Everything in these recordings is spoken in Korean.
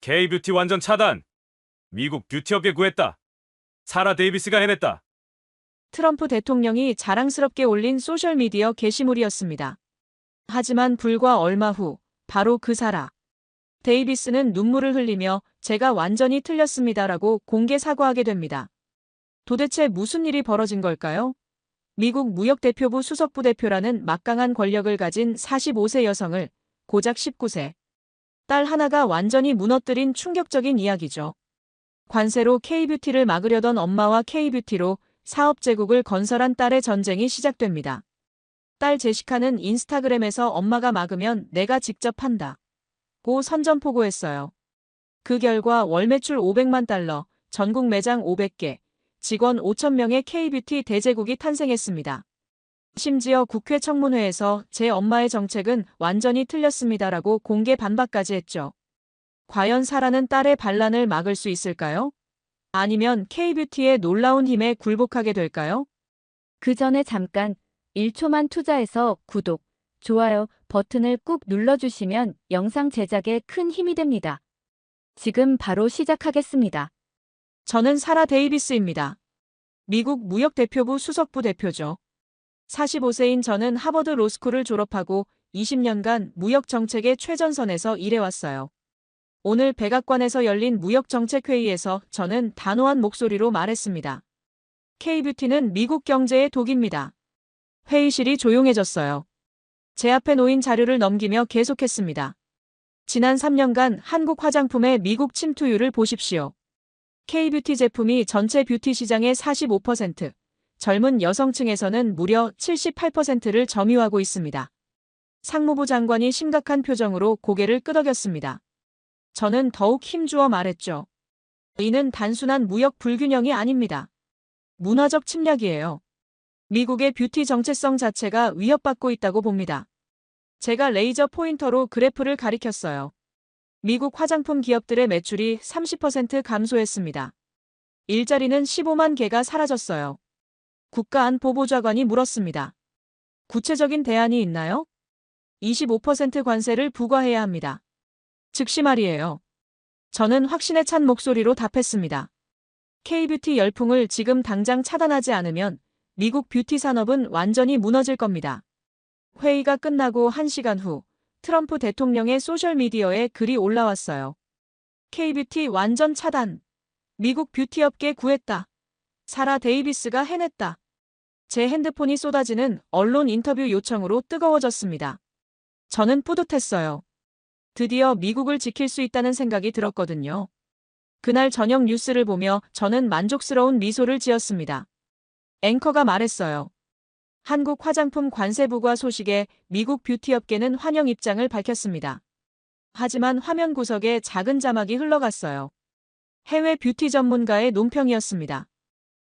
K뷰티 완전 차단. 미국 뷰티업계 구했다. 사라 데이비스가 해냈다. 트럼프 대통령이 자랑스럽게 올린 소셜미디어 게시물이었습니다. 하지만 불과 얼마 후 바로 그 사라 데이비스는 눈물을 흘리며 제가 완전히 틀렸습니다라고 공개 사과하게 됩니다. 도대체 무슨 일이 벌어진 걸까요? 미국 무역대표부 수석부대표라는 막강한 권력을 가진 45세 여성을 고작 19세 딸 하나가 완전히 무너뜨린 충격적인 이야기죠. 관세로 K뷰티를 막으려던 엄마와 K뷰티로 사업 제국을 건설한 딸의 전쟁이 시작됩니다. 딸 제시카는 인스타그램에서 엄마가 막으면 내가 직접 한다 고 선전포고했어요. 그 결과 월 매출 500만 달러, 전국 매장 500개, 직원 5,000명의 K뷰티 대제국이 탄생했습니다. 심지어 국회 청문회에서 제 엄마의 정책은 완전히 틀렸습니다라고 공개 반박까지 했죠. 과연 사라는 딸의 반란을 막을 수 있을까요? 아니면 K뷰티의 놀라운 힘에 굴복하게 될까요? 그 전에 잠깐 1초만 투자해서 구독, 좋아요 버튼을 꾹 눌러주시면 영상 제작에 큰 힘이 됩니다. 지금 바로 시작하겠습니다. 저는 사라 데이비스입니다. 미국 무역대표부 수석부 대표죠. 45세인 저는 하버드 로스쿨을 졸업하고 20년간 무역정책의 최전선에서 일해왔어요. 오늘 백악관에서 열린 무역정책회의에서 저는 단호한 목소리로 말했습니다. K뷰티는 미국 경제의 독입니다. 회의실이 조용해졌어요. 제 앞에 놓인 자료를 넘기며 계속했습니다. 지난 3년간 한국 화장품의 미국 침투율을 보십시오. K뷰티 제품이 전체 뷰티 시장의 45%, 젊은 여성층에서는 무려 78%를 점유하고 있습니다. 상무부 장관이 심각한 표정으로 고개를 끄덕였습니다. 저는 더욱 힘주어 말했죠. 이는 단순한 무역 불균형이 아닙니다. 문화적 침략이에요. 미국의 뷰티 정체성 자체가 위협받고 있다고 봅니다. 제가 레이저 포인터로 그래프를 가리켰어요. 미국 화장품 기업들의 매출이 30% 감소했습니다. 일자리는 15만 개가 사라졌어요. 국가안보보좌관이 물었습니다. 구체적인 대안이 있나요? 25% 관세를 부과해야 합니다. 즉시 말이에요. 저는 확신에 찬 목소리로 답했습니다. K뷰티 열풍을 지금 당장 차단하지 않으면 미국 뷰티 산업은 완전히 무너질 겁니다. 회의가 끝나고 1시간 후 트럼프 대통령의 소셜미디어에 글이 올라왔어요. K뷰티 완전 차단. 미국 뷰티업계 구했다. 사라 데이비스가 해냈다. 제 핸드폰이 쏟아지는 언론 인터뷰 요청으로 뜨거워졌습니다. 저는 뿌듯했어요. 드디어 미국을 지킬 수 있다는 생각이 들었거든요. 그날 저녁 뉴스를 보며 저는 만족스러운 미소를 지었습니다. 앵커가 말했어요. 한국 화장품 관세 부과 소식에 미국 뷰티업계는 환영 입장을 밝혔습니다. 하지만 화면 구석에 작은 자막이 흘러갔어요. 해외 뷰티 전문가의 논평이었습니다.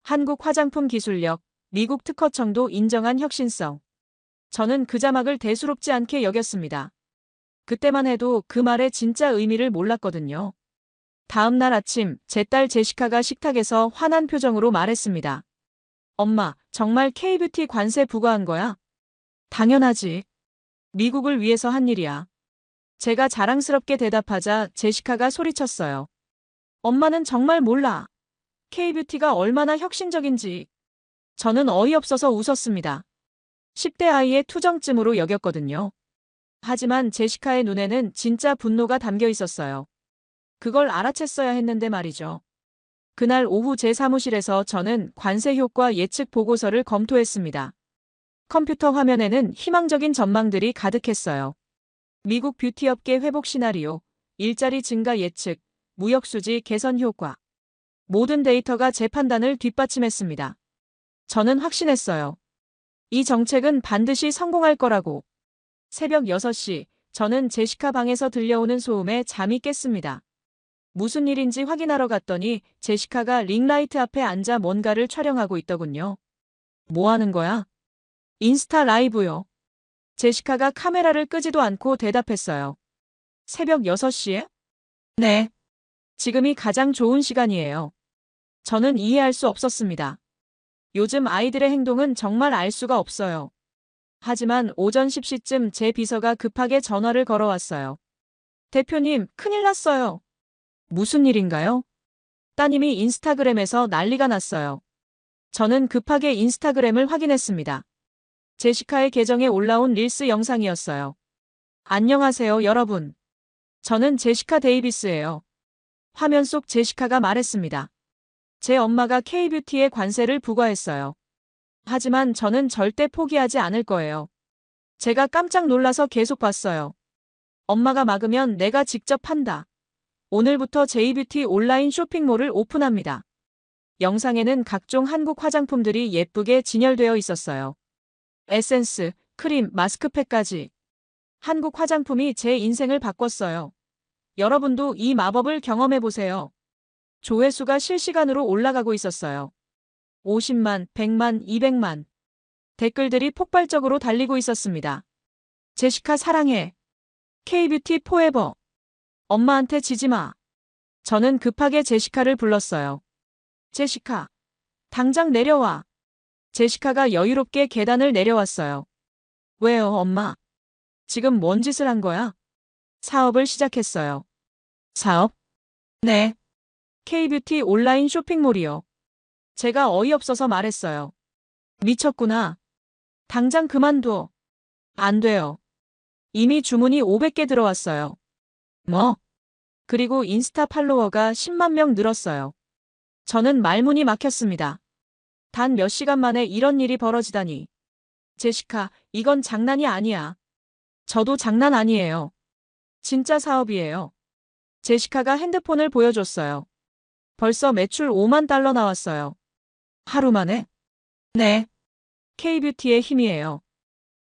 한국 화장품 기술력, 미국 특허청도 인정한 혁신성. 저는 그 자막을 대수롭지 않게 여겼습니다. 그때만 해도 그 말의 진짜 의미를 몰랐거든요. 다음 날 아침 제 딸 제시카가 식탁에서 화난 표정으로 말했습니다. 엄마, 정말 K뷰티 관세 부과한 거야? 당연하지. 미국을 위해서 한 일이야. 제가 자랑스럽게 대답하자 제시카가 소리쳤어요. 엄마는 정말 몰라. K뷰티가 얼마나 혁신적인지. 저는 어이없어서 웃었습니다. 10대 아이의 투정쯤으로 여겼거든요. 하지만 제시카의 눈에는 진짜 분노가 담겨 있었어요. 그걸 알아챘어야 했는데 말이죠. 그날 오후 제 사무실에서 저는 관세 효과 예측 보고서를 검토했습니다. 컴퓨터 화면에는 희망적인 전망들이 가득했어요. 미국 뷰티업계 회복 시나리오, 일자리 증가 예측, 무역 수지 개선 효과. 모든 데이터가 제 판단을 뒷받침했습니다. 저는 확신했어요. 이 정책은 반드시 성공할 거라고. 새벽 6시, 저는 제시카 방에서 들려오는 소음에 잠이 깼습니다. 무슨 일인지 확인하러 갔더니 제시카가 링라이트 앞에 앉아 뭔가를 촬영하고 있더군요. 뭐 하는 거야? 인스타 라이브요. 제시카가 카메라를 끄지도 않고 대답했어요. 새벽 6시에? 네. 지금이 가장 좋은 시간이에요. 저는 이해할 수 없었습니다. 요즘 아이들의 행동은 정말 알 수가 없어요. 하지만 오전 10시쯤 제 비서가 급하게 전화를 걸어왔어요. 대표님, 큰일 났어요. 무슨 일인가요? 따님이 인스타그램에서 난리가 났어요. 저는 급하게 인스타그램을 확인했습니다. 제시카의 계정에 올라온 릴스 영상이었어요. 안녕하세요, 여러분. 저는 제시카 데이비스예요. 화면 속 제시카가 말했습니다. 제 엄마가 K뷰티에 관세를 부과했어요. 하지만 저는 절대 포기하지 않을 거예요. 제가 깜짝 놀라서 계속 봤어요. 엄마가 막으면 내가 직접 한다. 오늘부터 제이뷰티 온라인 쇼핑몰을 오픈합니다. 영상에는 각종 한국 화장품들이 예쁘게 진열되어 있었어요. 에센스, 크림, 마스크팩까지. 한국 화장품이 제 인생을 바꿨어요. 여러분도 이 마법을 경험해보세요. 조회수가 실시간으로 올라가고 있었어요. 50만, 100만, 200만. 댓글들이 폭발적으로 달리고 있었습니다. 제시카 사랑해. K뷰티 포에버. 엄마한테 지지 마. 저는 급하게 제시카를 불렀어요. 제시카, 당장 내려와. 제시카가 여유롭게 계단을 내려왔어요. 왜요, 엄마? 지금 뭔 짓을 한 거야? 사업을 시작했어요. 사업? 네. K뷰티 온라인 쇼핑몰이요. 제가 어이없어서 말했어요. 미쳤구나. 당장 그만둬. 안 돼요. 이미 주문이 500개 들어왔어요. 뭐? 그리고 인스타 팔로워가 10만 명 늘었어요. 저는 말문이 막혔습니다. 단 몇 시간 만에 이런 일이 벌어지다니. 제시카, 이건 장난이 아니야. 저도 장난 아니에요. 진짜 사업이에요. 제시카가 핸드폰을 보여줬어요. 벌써 매출 5만 달러 나왔어요. 하루 만에? 네. K뷰티의 힘이에요.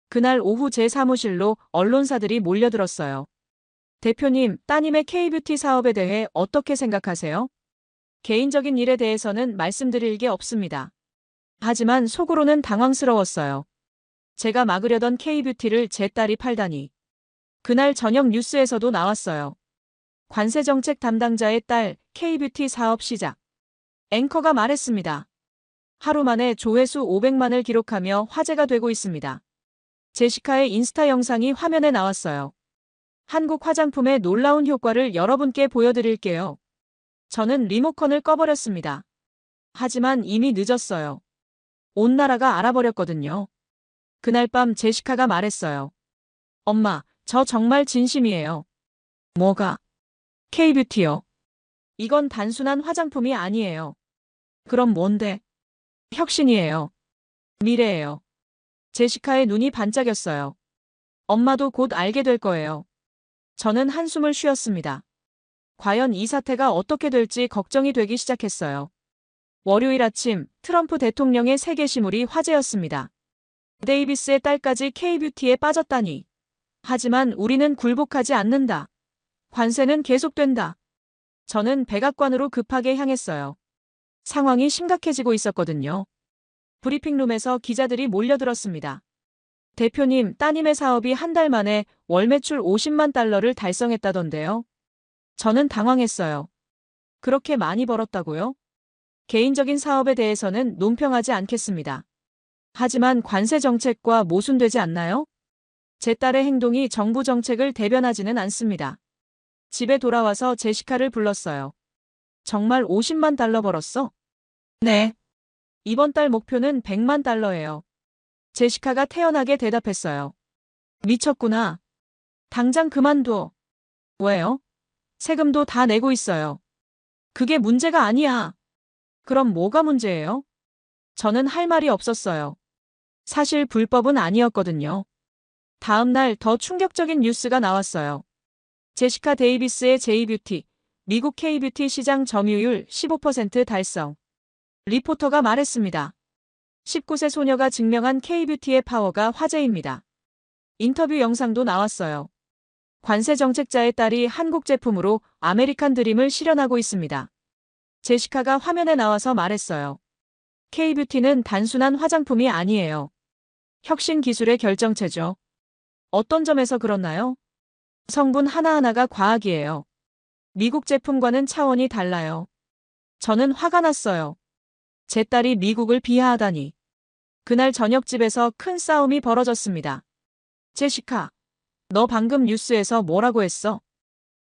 그날 오후 제 사무실로 언론사들이 몰려들었어요. 대표님, 따님의 K뷰티 사업에 대해 어떻게 생각하세요? 개인적인 일에 대해서는 말씀드릴 게 없습니다. 하지만 속으로는 당황스러웠어요. 제가 막으려던 K뷰티를 제 딸이 팔다니. 그날 저녁 뉴스에서도 나왔어요. 관세정책 담당자의 딸 K뷰티 사업 시작. 앵커가 말했습니다. 하루 만에 조회수 500만을 기록하며 화제가 되고 있습니다. 제시카의 인스타 영상이 화면에 나왔어요. 한국 화장품의 놀라운 효과를 여러분께 보여드릴게요. 저는 리모컨을 꺼버렸습니다. 하지만 이미 늦었어요. 온 나라가 알아버렸거든요. 그날 밤 제시카가 말했어요. 엄마, 저 정말 진심이에요. 뭐가? K뷰티요. 이건 단순한 화장품이 아니에요. 그럼 뭔데? 혁신이에요. 미래예요. 제시카의 눈이 반짝였어요. 엄마도 곧 알게 될 거예요. 저는 한숨을 쉬었습니다. 과연 이 사태가 어떻게 될지 걱정이 되기 시작했어요. 월요일 아침 트럼프 대통령의 새 게시물이 화제였습니다. 데이비스의 딸까지 K뷰티에 빠졌다니. 하지만 우리는 굴복하지 않는다. 관세는 계속된다. 저는 백악관으로 급하게 향했어요. 상황이 심각해지고 있었거든요. 브리핑룸에서 기자들이 몰려들었습니다. 대표님, 따님의 사업이 한 달 만에 월 매출 50만 달러를 달성했다던데요. 저는 당황했어요. 그렇게 많이 벌었다고요? 개인적인 사업에 대해서는 논평하지 않겠습니다. 하지만 관세 정책과 모순되지 않나요? 제 딸의 행동이 정부 정책을 대변하지는 않습니다. 집에 돌아와서 제시카를 불렀어요. 정말 50만 달러 벌었어? 네. 이번 달 목표는 100만 달러예요. 제시카가 태연하게 대답했어요. 미쳤구나. 당장 그만둬. 왜요? 세금도 다 내고 있어요. 그게 문제가 아니야. 그럼 뭐가 문제예요? 저는 할 말이 없었어요. 사실 불법은 아니었거든요. 다음 날 더 충격적인 뉴스가 나왔어요. 제시카 데이비스의 제이뷰티, 미국 K뷰티 시장 점유율 15% 달성. 리포터가 말했습니다. 19세 소녀가 증명한 K뷰티의 파워가 화제입니다. 인터뷰 영상도 나왔어요. 관세 정책자의 딸이 한국 제품으로 아메리칸 드림을 실현하고 있습니다. 제시카가 화면에 나와서 말했어요. K뷰티는 단순한 화장품이 아니에요. 혁신 기술의 결정체죠. 어떤 점에서 그렇나요? 성분 하나하나가 과학이에요. 미국 제품과는 차원이 달라요. 저는 화가 났어요. 제 딸이 미국을 비하하다니. 그날 저녁 집에서 큰 싸움이 벌어졌습니다. 제시카, 너 방금 뉴스에서 뭐라고 했어?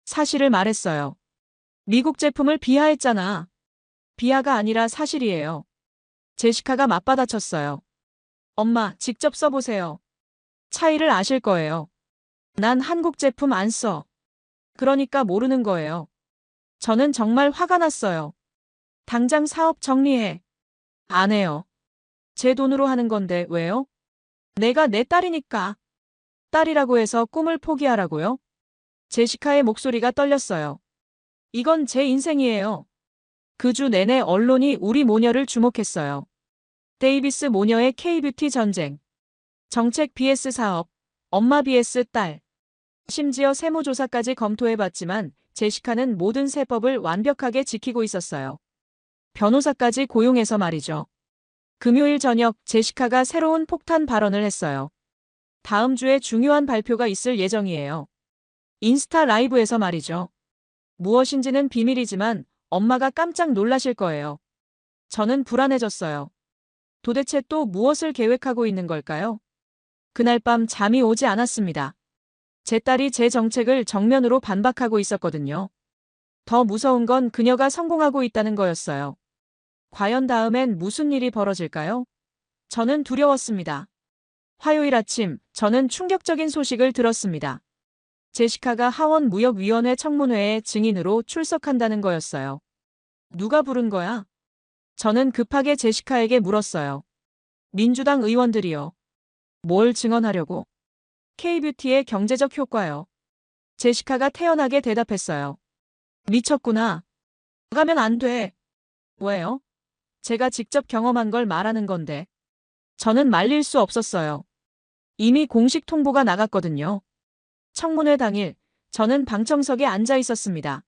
사실을 말했어요. 미국 제품을 비하했잖아. 비하가 아니라 사실이에요. 제시카가 맞받아쳤어요. 엄마, 직접 써보세요. 차이를 아실 거예요. 난 한국 제품 안 써. 그러니까 모르는 거예요. 저는 정말 화가 났어요. 당장 사업 정리해. 안 해요. 제 돈으로 하는 건데 왜요? 내가 내 딸이니까. 딸이라고 해서 꿈을 포기하라고요? 제시카의 목소리가 떨렸어요. 이건 제 인생이에요. 그 주 내내 언론이 우리 모녀를 주목했어요. 데이비스 모녀의 K뷰티 전쟁. 정책 vs 사업. 엄마 vs 딸. 심지어 세무조사까지 검토해봤지만 제시카는 모든 세법을 완벽하게 지키고 있었어요. 변호사까지 고용해서 말이죠. 금요일 저녁 제시카가 새로운 폭탄 발언을 했어요. 다음 주에 중요한 발표가 있을 예정이에요. 인스타 라이브에서 말이죠. 무엇인지는 비밀이지만 엄마가 깜짝 놀라실 거예요. 저는 불안해졌어요. 도대체 또 무엇을 계획하고 있는 걸까요? 그날 밤 잠이 오지 않았습니다. 제 딸이 제 정책을 정면으로 반박하고 있었거든요. 더 무서운 건 그녀가 성공하고 있다는 거였어요. 과연 다음엔 무슨 일이 벌어질까요? 저는 두려웠습니다. 화요일 아침, 저는 충격적인 소식을 들었습니다. 제시카가 하원무역위원회 청문회에 증인으로 출석한다는 거였어요. 누가 부른 거야? 저는 급하게 제시카에게 물었어요. 민주당 의원들이요. 뭘 증언하려고? K뷰티의 경제적 효과요. 제시카가 태연하게 대답했어요. 미쳤구나. 가면 안 돼. 왜요? 제가 직접 경험한 걸 말하는 건데. 저는 말릴 수 없었어요. 이미 공식 통보가 나갔거든요. 청문회 당일, 저는 방청석에 앉아 있었습니다.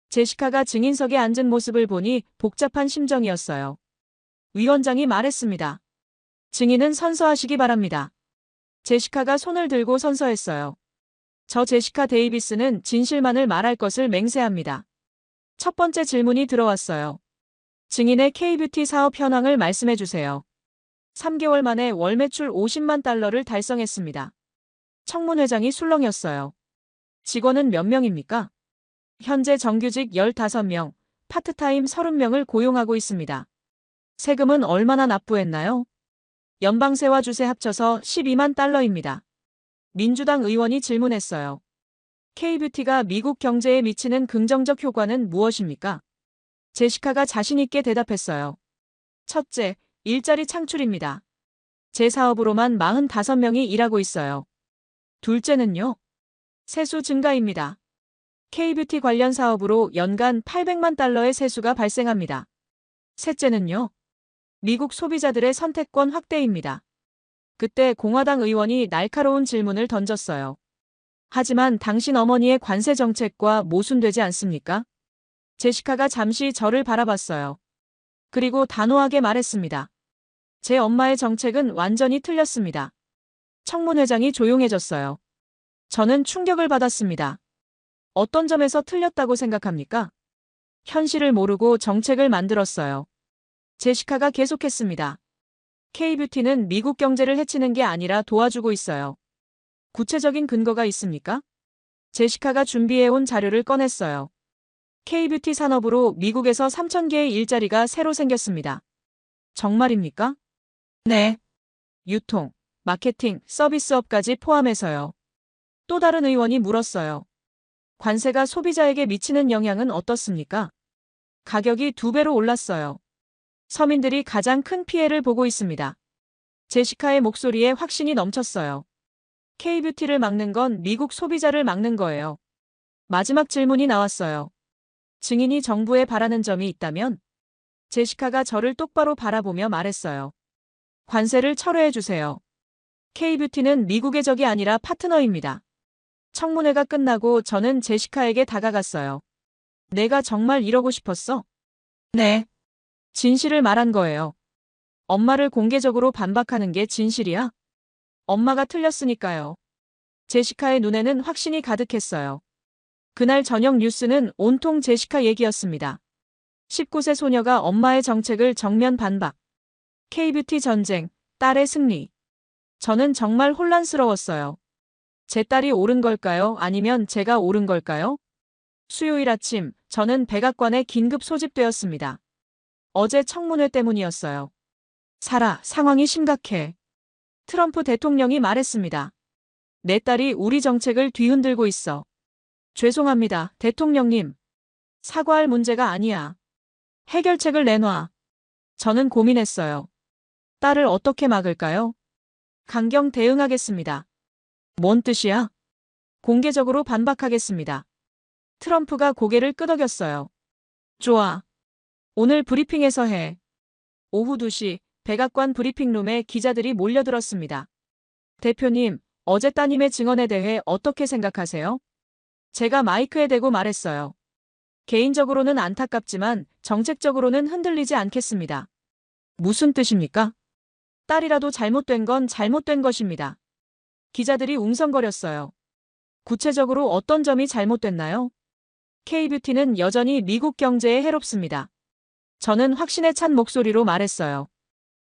제시카가 증인석에 앉은 모습을 보니 복잡한 심정이었어요. 위원장이 말했습니다. 증인은 선서하시기 바랍니다. 제시카가 손을 들고 선서했어요. 저 제시카 데이비스는 진실만을 말할 것을 맹세합니다. 첫 번째 질문이 들어왔어요. 증인의 K뷰티 사업 현황을 말씀해 주세요. 3개월 만에 월 매출 50만 달러를 달성했습니다. 청문회장이 술렁였어요. 직원은 몇 명입니까? 현재 정규직 15명, 파트타임 30명을 고용하고 있습니다. 세금은 얼마나 납부했나요? 연방세와 주세 합쳐서 12만 달러입니다. 민주당 의원이 질문했어요. K뷰티가 미국 경제에 미치는 긍정적 효과는 무엇입니까? 제시카가 자신있게 대답했어요. 첫째, 일자리 창출입니다. 제 사업으로만 45명이 일하고 있어요. 둘째는요? 세수 증가입니다. K뷰티 관련 사업으로 연간 800만 달러의 세수가 발생합니다. 셋째는요? 미국 소비자들의 선택권 확대입니다. 그때 공화당 의원이 날카로운 질문을 던졌어요. 하지만 당신 어머니의 관세 정책과 모순되지 않습니까? 제시카가 잠시 저를 바라봤어요. 그리고 단호하게 말했습니다. 제 엄마의 정책은 완전히 틀렸습니다. 청문회장이 조용해졌어요. 저는 충격을 받았습니다. 어떤 점에서 틀렸다고 생각합니까? 현실을 모르고 정책을 만들었어요. 제시카가 계속했습니다. K뷰티는 미국 경제를 해치는 게 아니라 도와주고 있어요. 구체적인 근거가 있습니까? 제시카가 준비해온 자료를 꺼냈어요. K뷰티 산업으로 미국에서 3,000개의 일자리가 새로 생겼습니다. 정말입니까? 네. 유통, 마케팅, 서비스업까지 포함해서요. 또 다른 의원이 물었어요. 관세가 소비자에게 미치는 영향은 어떻습니까? 가격이 2배로 올랐어요. 서민들이 가장 큰 피해를 보고 있습니다. 제시카의 목소리에 확신이 넘쳤어요. K뷰티를 막는 건 미국 소비자를 막는 거예요. 마지막 질문이 나왔어요. 증인이 정부에 바라는 점이 있다면? 제시카가 저를 똑바로 바라보며 말했어요. 관세를 철회해 주세요. K뷰티는 미국의 적이 아니라 파트너입니다. 청문회가 끝나고 저는 제시카에게 다가갔어요. 내가 정말 이러고 싶었어? 네. 진실을 말한 거예요. 엄마를 공개적으로 반박하는 게 진실이야? 엄마가 틀렸으니까요. 제시카의 눈에는 확신이 가득했어요. 그날 저녁 뉴스는 온통 제시카 얘기였습니다. 19세 소녀가 엄마의 정책을 정면 반박. K뷰티 전쟁, 딸의 승리. 저는 정말 혼란스러웠어요. 제 딸이 옳은 걸까요? 아니면 제가 옳은 걸까요? 수요일 아침, 저는 백악관에 긴급 소집되었습니다. 어제 청문회 때문이었어요. 사라, 상황이 심각해. 트럼프 대통령이 말했습니다. 내 딸이 우리 정책을 뒤흔들고 있어. 죄송합니다, 대통령님. 사과할 문제가 아니야. 해결책을 내놔. 저는 고민했어요. 딸을 어떻게 막을까요? 강경 대응하겠습니다. 뭔 뜻이야? 공개적으로 반박하겠습니다. 트럼프가 고개를 끄덕였어요. 좋아. 오늘 브리핑에서 해. 오후 2시 백악관 브리핑룸에 기자들이 몰려들었습니다. 대표님, 어제 따님의 증언에 대해 어떻게 생각하세요? 제가 마이크에 대고 말했어요. 개인적으로는 안타깝지만 정책적으로는 흔들리지 않겠습니다. 무슨 뜻입니까? 딸이라도 잘못된 건 잘못된 것입니다. 기자들이 웅성거렸어요. 구체적으로 어떤 점이 잘못됐나요? K뷰티는 여전히 미국 경제에 해롭습니다. 저는 확신에 찬 목소리로 말했어요.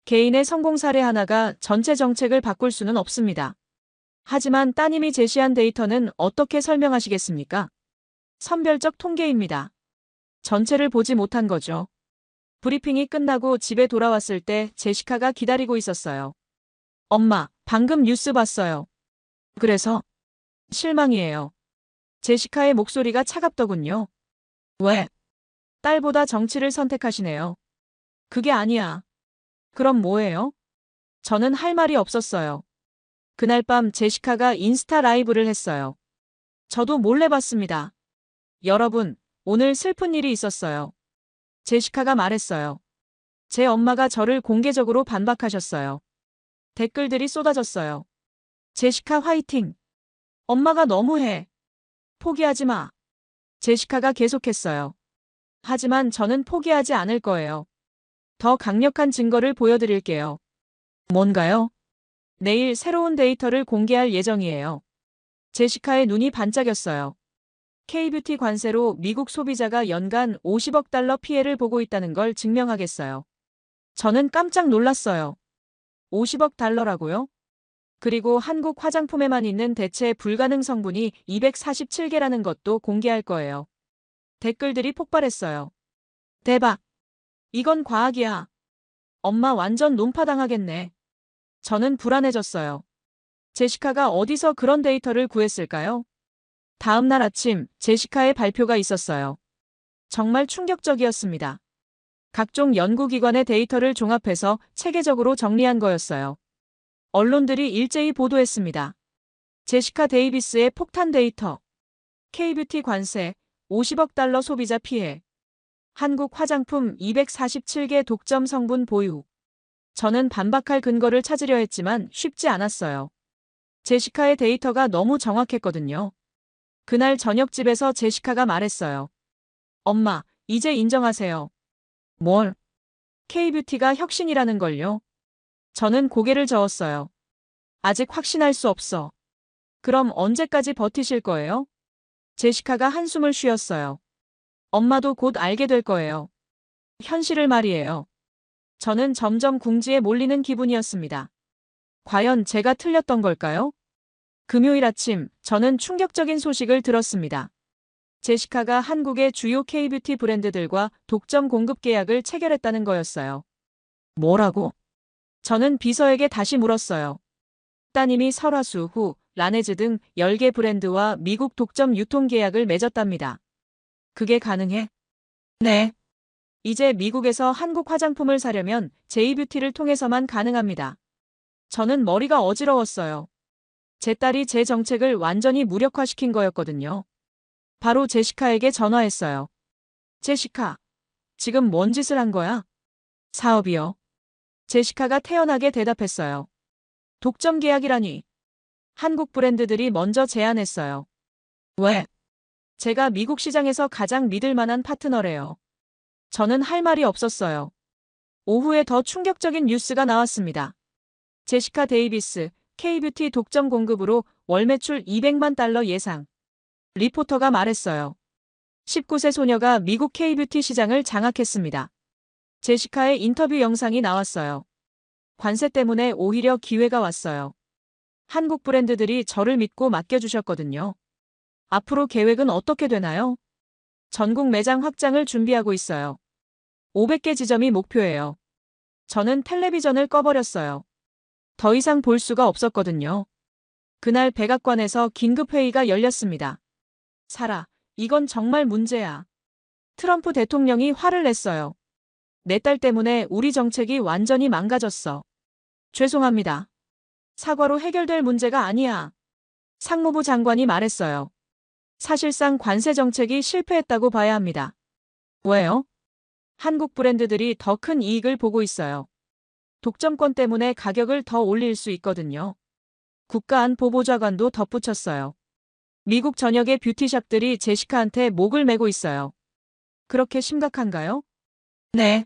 개인의 성공 사례 하나가 전체 정책을 바꿀 수는 없습니다. 하지만 따님이 제시한 데이터는 어떻게 설명하시겠습니까? 선별적 통계입니다. 전체를 보지 못한 거죠. 브리핑이 끝나고 집에 돌아왔을 때 제시카가 기다리고 있었어요. 엄마, 방금 뉴스 봤어요. 그래서? 실망이에요. 제시카의 목소리가 차갑더군요. 왜? 딸보다 정치를 선택하시네요. 그게 아니야. 그럼 뭐예요? 저는 할 말이 없었어요. 그날 밤 제시카가 인스타 라이브를 했어요. 저도 몰래 봤습니다. 여러분, 오늘 슬픈 일이 있었어요. 제시카가 말했어요. 제 엄마가 저를 공개적으로 반박하셨어요. 댓글들이 쏟아졌어요. 제시카 화이팅! 엄마가 너무해. 포기하지 마. 제시카가 계속했어요. 하지만 저는 포기하지 않을 거예요. 더 강력한 증거를 보여드릴게요. 뭔가요? 내일 새로운 데이터를 공개할 예정이에요. 제시카의 눈이 반짝였어요. K뷰티 관세로 미국 소비자가 연간 50억 달러 피해를 보고 있다는 걸 증명하겠어요. 저는 깜짝 놀랐어요. 50억 달러라고요? 그리고 한국 화장품에만 있는 대체 불가능 성분이 247개라는 것도 공개할 거예요. 댓글들이 폭발했어요. 대박! 이건 과학이야. 엄마 완전 논파당하겠네. 저는 불안해졌어요. 제시카가 어디서 그런 데이터를 구했을까요? 다음 날 아침 제시카의 발표가 있었어요. 정말 충격적이었습니다. 각종 연구기관의 데이터를 종합해서 체계적으로 정리한 거였어요. 언론들이 일제히 보도했습니다. 제시카 데이비스의 폭탄 데이터, K뷰티 관세, 50억 달러 소비자 피해, 한국 화장품 247개 독점 성분 보유. 저는 반박할 근거를 찾으려 했지만 쉽지 않았어요. 제시카의 데이터가 너무 정확했거든요. 그날 저녁 집에서 제시카가 말했어요. 엄마, 이제 인정하세요. 뭘? K뷰티가 혁신이라는 걸요? 저는 고개를 저었어요. 아직 확신할 수 없어. 그럼 언제까지 버티실 거예요? 제시카가 한숨을 쉬었어요. 엄마도 곧 알게 될 거예요. 현실을 말이에요. 저는 점점 궁지에 몰리는 기분이었습니다. 과연 제가 틀렸던 걸까요? 금요일 아침, 저는 충격적인 소식을 들었습니다. 제시카가 한국의 주요 K뷰티 브랜드들과 독점 공급 계약을 체결했다는 거였어요. 뭐라고? 저는 비서에게 다시 물었어요. 따님이 설화수 후, 라네즈 등 10개 브랜드와 미국 독점 유통 계약을 맺었답니다. 그게 가능해? 네. 이제 미국에서 한국 화장품을 사려면 제이뷰티를 통해서만 가능합니다. 저는 머리가 어지러웠어요. 제 딸이 제 정책을 완전히 무력화시킨 거였거든요. 바로 제시카에게 전화했어요. 제시카, 지금 뭔 짓을 한 거야? 사업이요. 제시카가 태연하게 대답했어요. 독점 계약이라니. 한국 브랜드들이 먼저 제안했어요. 왜? 제가 미국 시장에서 가장 믿을 만한 파트너래요. 저는 할 말이 없었어요. 오후에 더 충격적인 뉴스가 나왔습니다. 제시카 데이비스, K뷰티 독점 공급으로 월 매출 200만 달러 예상. 리포터가 말했어요. 19세 소녀가 미국 K뷰티 시장을 장악했습니다. 제시카의 인터뷰 영상이 나왔어요. 관세 때문에 오히려 기회가 왔어요. 한국 브랜드들이 저를 믿고 맡겨주셨거든요. 앞으로 계획은 어떻게 되나요? 전국 매장 확장을 준비하고 있어요. 500개 지점이 목표예요. 저는 텔레비전을 꺼버렸어요. 더 이상 볼 수가 없었거든요. 그날 백악관에서 긴급회의가 열렸습니다. 사라, 이건 정말 문제야. 트럼프 대통령이 화를 냈어요. 내 딸 때문에 우리 정책이 완전히 망가졌어. 죄송합니다. 사과로 해결될 문제가 아니야. 상무부 장관이 말했어요. 사실상 관세 정책이 실패했다고 봐야 합니다. 왜요? 한국 브랜드들이 더 큰 이익을 보고 있어요. 독점권 때문에 가격을 더 올릴 수 있거든요. 국가안보보좌관도 덧붙였어요. 미국 전역의 뷰티샵들이 제시카한테 목을 매고 있어요. 그렇게 심각한가요? 네.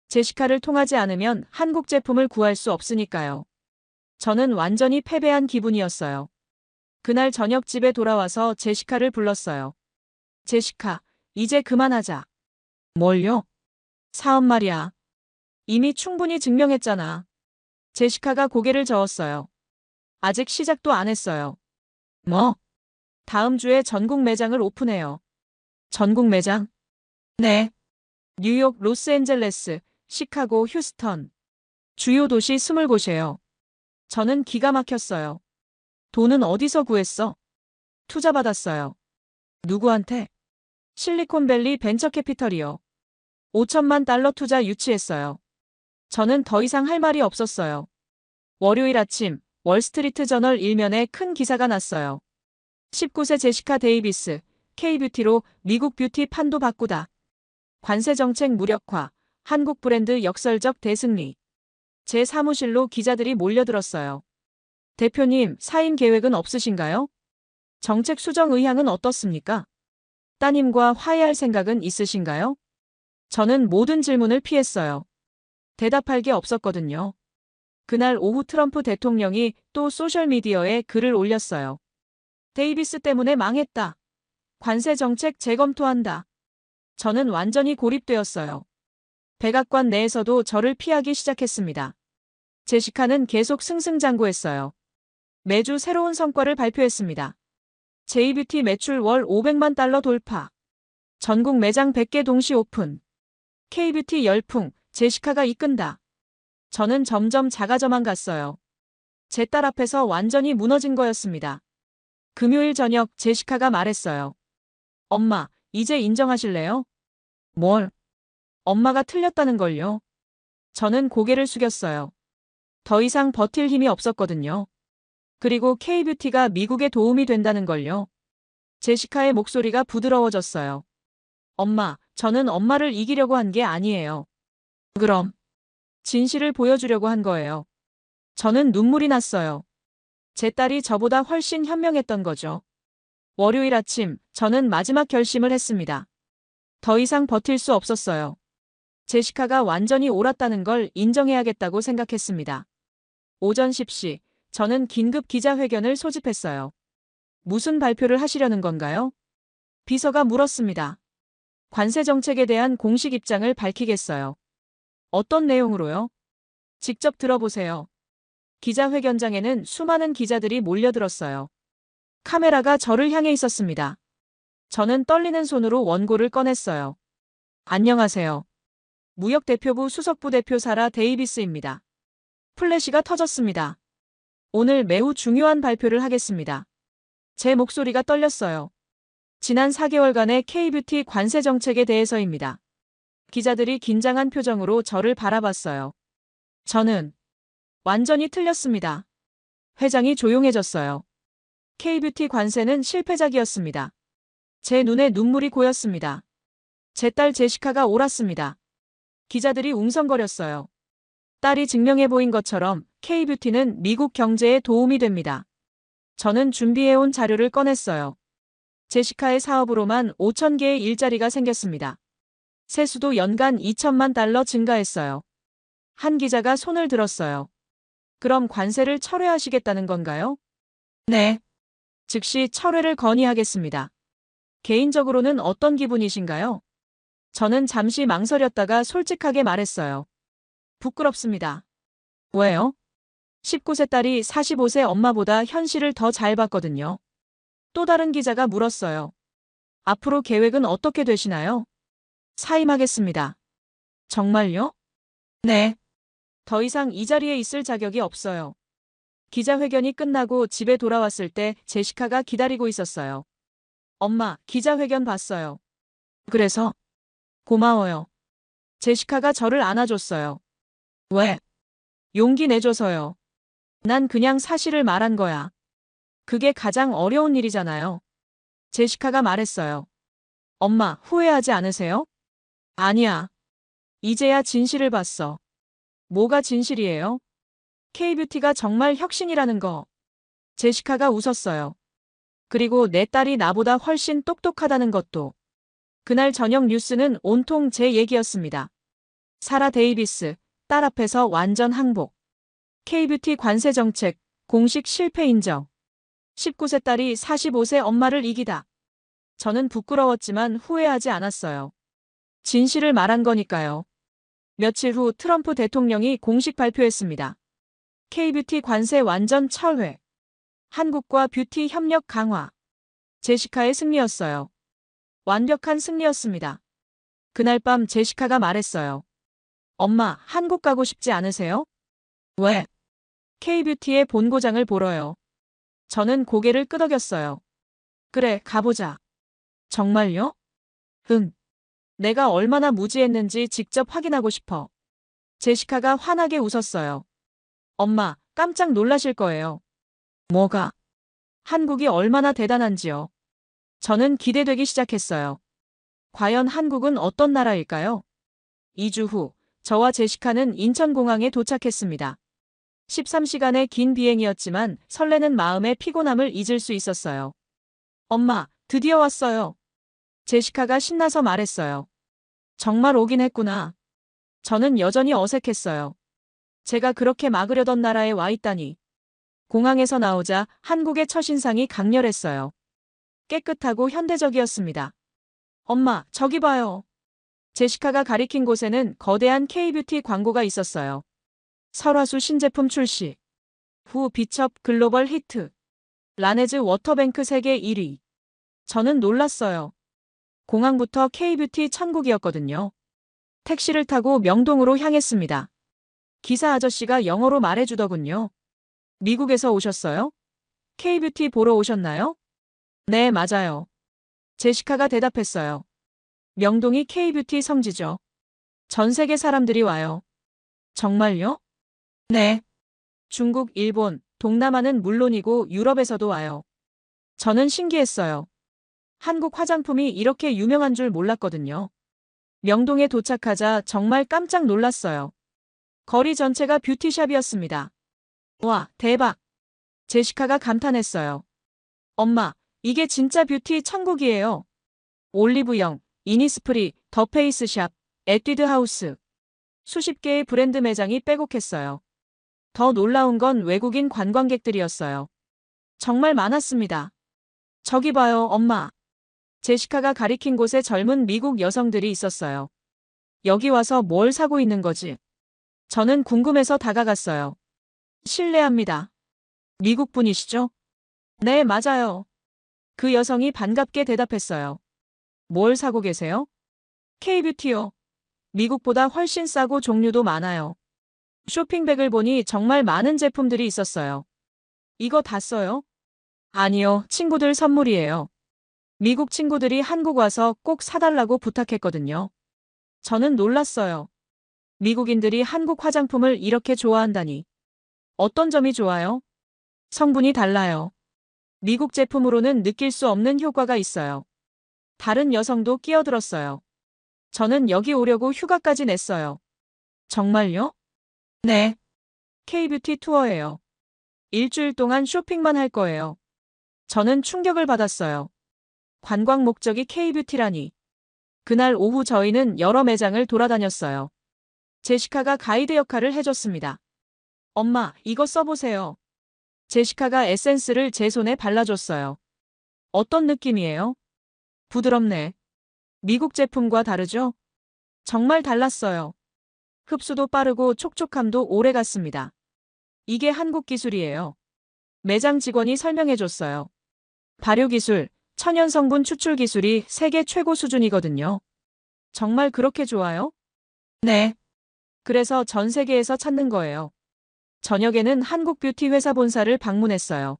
제시카를 통하지 않으면 한국 제품을 구할 수 없으니까요. 저는 완전히 패배한 기분이었어요. 그날 저녁 집에 돌아와서 제시카를 불렀어요. 제시카, 이제 그만하자. 뭘요? 사업 말이야. 이미 충분히 증명했잖아. 제시카가 고개를 저었어요. 아직 시작도 안 했어요. 뭐? 다음 주에 전국 매장을 오픈해요. 전국 매장? 네. 뉴욕, 로스앤젤레스, 시카고, 휴스턴. 주요 도시 20곳이에요. 저는 기가 막혔어요. 돈은 어디서 구했어? 투자받았어요. 누구한테? 실리콘밸리 벤처캐피털이요. 5천만 달러 투자 유치했어요. 저는 더 이상 할 말이 없었어요. 월요일 아침 월스트리트 저널 일면에 큰 기사가 났어요. 19세 제시카 데이비스, K뷰티로 미국 뷰티 판도 바꾸다. 관세 정책 무력화, 한국 브랜드 역설적 대승리. 제 사무실로 기자들이 몰려들었어요. 대표님, 사임 계획은 없으신가요? 정책 수정 의향은 어떻습니까? 따님과 화해할 생각은 있으신가요? 저는 모든 질문을 피했어요. 대답할 게 없었거든요. 그날 오후 트럼프 대통령이 또 소셜미디어에 글을 올렸어요. 데이비스 때문에 망했다. 관세 정책 재검토한다. 저는 완전히 고립되었어요. 백악관 내에서도 저를 피하기 시작했습니다. 제시카는 계속 승승장구했어요. 매주 새로운 성과를 발표했습니다. 제이뷰티 매출 월 500만 달러 돌파. 전국 매장 100개 동시 오픈. K뷰티 열풍, 제시카가 이끈다. 저는 점점 작아져만 갔어요. 제 딸 앞에서 완전히 무너진 거였습니다. 금요일 저녁 제시카가 말했어요. 엄마, 이제 인정하실래요? 뭘? 엄마가 틀렸다는 걸요. 저는 고개를 숙였어요. 더 이상 버틸 힘이 없었거든요. 그리고 K뷰티가 미국에 도움이 된다는 걸요. 제시카의 목소리가 부드러워졌어요. 엄마, 저는 엄마를 이기려고 한 게 아니에요. 그럼 진실을 보여주려고 한 거예요. 저는 눈물이 났어요. 제 딸이 저보다 훨씬 현명했던 거죠. 월요일 아침 저는 마지막 결심을 했습니다. 더 이상 버틸 수 없었어요. 제시카가 완전히 옳았다는 걸 인정해야겠다고 생각했습니다. 오전 10시 저는 긴급 기자회견을 소집했어요. 무슨 발표를 하시려는 건가요? 비서가 물었습니다. 관세 정책에 대한 공식 입장을 밝히겠어요. 어떤 내용으로요? 직접 들어보세요. 기자회견장에는 수많은 기자들이 몰려들었어요. 카메라가 저를 향해 있었습니다. 저는 떨리는 손으로 원고를 꺼냈어요. 안녕하세요. 무역대표부 수석부대표 사라 데이비스입니다. 플래시가 터졌습니다. 오늘 매우 중요한 발표를 하겠습니다. 제 목소리가 떨렸어요. 지난 4개월간의 K뷰티 관세 정책에 대해서입니다. 기자들이 긴장한 표정으로 저를 바라봤어요. 저는 완전히 틀렸습니다. 회장이 조용해졌어요. K뷰티 관세는 실패작이었습니다. 제 눈에 눈물이 고였습니다. 제 딸 제시카가 옳았습니다. 기자들이 웅성거렸어요. 딸이 증명해 보인 것처럼 K뷰티는 미국 경제에 도움이 됩니다. 저는 준비해온 자료를 꺼냈어요. 제시카의 사업으로만 5,000개의 일자리가 생겼습니다. 세수도 연간 2천만 달러 증가했어요. 한 기자가 손을 들었어요. 그럼 관세를 철회하시겠다는 건가요? 네. 즉시 철회를 건의하겠습니다. 개인적으로는 어떤 기분이신가요? 저는 잠시 망설였다가 솔직하게 말했어요. 부끄럽습니다. 왜요? 19세 딸이 45세 엄마보다 현실을 더 잘 봤거든요. 또 다른 기자가 물었어요. 앞으로 계획은 어떻게 되시나요? 사임하겠습니다. 정말요? 네. 더 이상 이 자리에 있을 자격이 없어요. 기자회견이 끝나고 집에 돌아왔을 때 제시카가 기다리고 있었어요. 엄마, 기자회견 봤어요. 그래서? 고마워요. 제시카가 저를 안아줬어요. 왜? 용기 내줘서요. 난 그냥 사실을 말한 거야. 그게 가장 어려운 일이잖아요. 제시카가 말했어요. 엄마, 후회하지 않으세요? 아니야. 이제야 진실을 봤어. 뭐가 진실이에요? K뷰티가 정말 혁신이라는 거. 제시카가 웃었어요. 그리고 내 딸이 나보다 훨씬 똑똑하다는 것도. 그날 저녁 뉴스는 온통 제 얘기였습니다. 사라 데이비스, 딸 앞에서 완전 항복. K뷰티 관세 정책, 공식 실패 인정. 19세 딸이 45세 엄마를 이기다. 저는 부끄러웠지만 후회하지 않았어요. 진실을 말한 거니까요. 며칠 후 트럼프 대통령이 공식 발표했습니다. K뷰티 관세 완전 철회. 한국과 뷰티 협력 강화. 제시카의 승리였어요. 완벽한 승리였습니다. 그날 밤 제시카가 말했어요. 엄마, 한국 가고 싶지 않으세요? 왜? K뷰티의 본고장을 보러요. 저는 고개를 끄덕였어요. 그래, 가보자. 정말요? 응. 내가 얼마나 무지했는지 직접 확인하고 싶어. 제시카가 환하게 웃었어요. 엄마, 깜짝 놀라실 거예요. 뭐가? 한국이 얼마나 대단한지요. 저는 기대되기 시작했어요. 과연 한국은 어떤 나라일까요? 2주 후, 저와 제시카는 인천공항에 도착했습니다. 13시간의 긴 비행이었지만 설레는 마음의 피곤함을 잊을 수 있었어요. 엄마, 드디어 왔어요. 제시카가 신나서 말했어요. 정말 오긴 했구나. 저는 여전히 어색했어요. 제가 그렇게 막으려던 나라에 와 있다니. 공항에서 나오자 한국의 첫인상이 강렬했어요. 깨끗하고 현대적이었습니다. 엄마, 저기 봐요. 제시카가 가리킨 곳에는 거대한 K뷰티 광고가 있었어요. 설화수 신제품 출시. 후 비첩 글로벌 히트. 라네즈 워터뱅크 세계 1위. 저는 놀랐어요. 공항부터 K뷰티 천국이었거든요. 택시를 타고 명동으로 향했습니다. 기사 아저씨가 영어로 말해주더군요. 미국에서 오셨어요? K뷰티 보러 오셨나요? 네, 맞아요. 제시카가 대답했어요. 명동이 K뷰티 성지죠. 전 세계 사람들이 와요. 정말요? 네. 중국, 일본, 동남아는 물론이고 유럽에서도 와요. 저는 신기했어요. 한국 화장품이 이렇게 유명한 줄 몰랐거든요. 명동에 도착하자 정말 깜짝 놀랐어요. 거리 전체가 뷰티샵이었습니다. 와, 대박. 제시카가 감탄했어요. 엄마, 이게 진짜 뷰티 천국이에요. 올리브영, 이니스프리, 더 페이스샵, 에뛰드 하우스. 수십 개의 브랜드 매장이 빼곡했어요. 더 놀라운 건 외국인 관광객들이었어요. 정말 많았습니다. 저기 봐요, 엄마. 제시카가 가리킨 곳에 젊은 미국 여성들이 있었어요. 여기 와서 뭘 사고 있는 거지? 저는 궁금해서 다가갔어요. 실례합니다. 미국 분이시죠? 네, 맞아요. 그 여성이 반갑게 대답했어요. 뭘 사고 계세요? K뷰티요. 미국보다 훨씬 싸고 종류도 많아요. 쇼핑백을 보니 정말 많은 제품들이 있었어요. 이거 다 써요? 아니요, 친구들 선물이에요. 미국 친구들이 한국 와서 꼭 사달라고 부탁했거든요. 저는 놀랐어요. 미국인들이 한국 화장품을 이렇게 좋아한다니. 어떤 점이 좋아요? 성분이 달라요. 미국 제품으로는 느낄 수 없는 효과가 있어요. 다른 여성도 끼어들었어요. 저는 여기 오려고 휴가까지 냈어요. 정말요? 네. K뷰티 투어예요. 일주일 동안 쇼핑만 할 거예요. 저는 충격을 받았어요. 관광 목적이 K뷰티라니. 그날 오후 저희는 여러 매장을 돌아다녔어요. 제시카가 가이드 역할을 해줬습니다. 엄마, 이거 써보세요. 제시카가 에센스를 제 손에 발라줬어요. 어떤 느낌이에요? 부드럽네. 미국 제품과 다르죠? 정말 달랐어요. 흡수도 빠르고 촉촉함도 오래 갔습니다. 이게 한국 기술이에요. 매장 직원이 설명해줬어요. 발효 기술, 천연 성분 추출 기술이 세계 최고 수준이거든요. 정말 그렇게 좋아요? 네. 그래서 전 세계에서 찾는 거예요. 저녁에는 한국 뷰티 회사 본사를 방문했어요.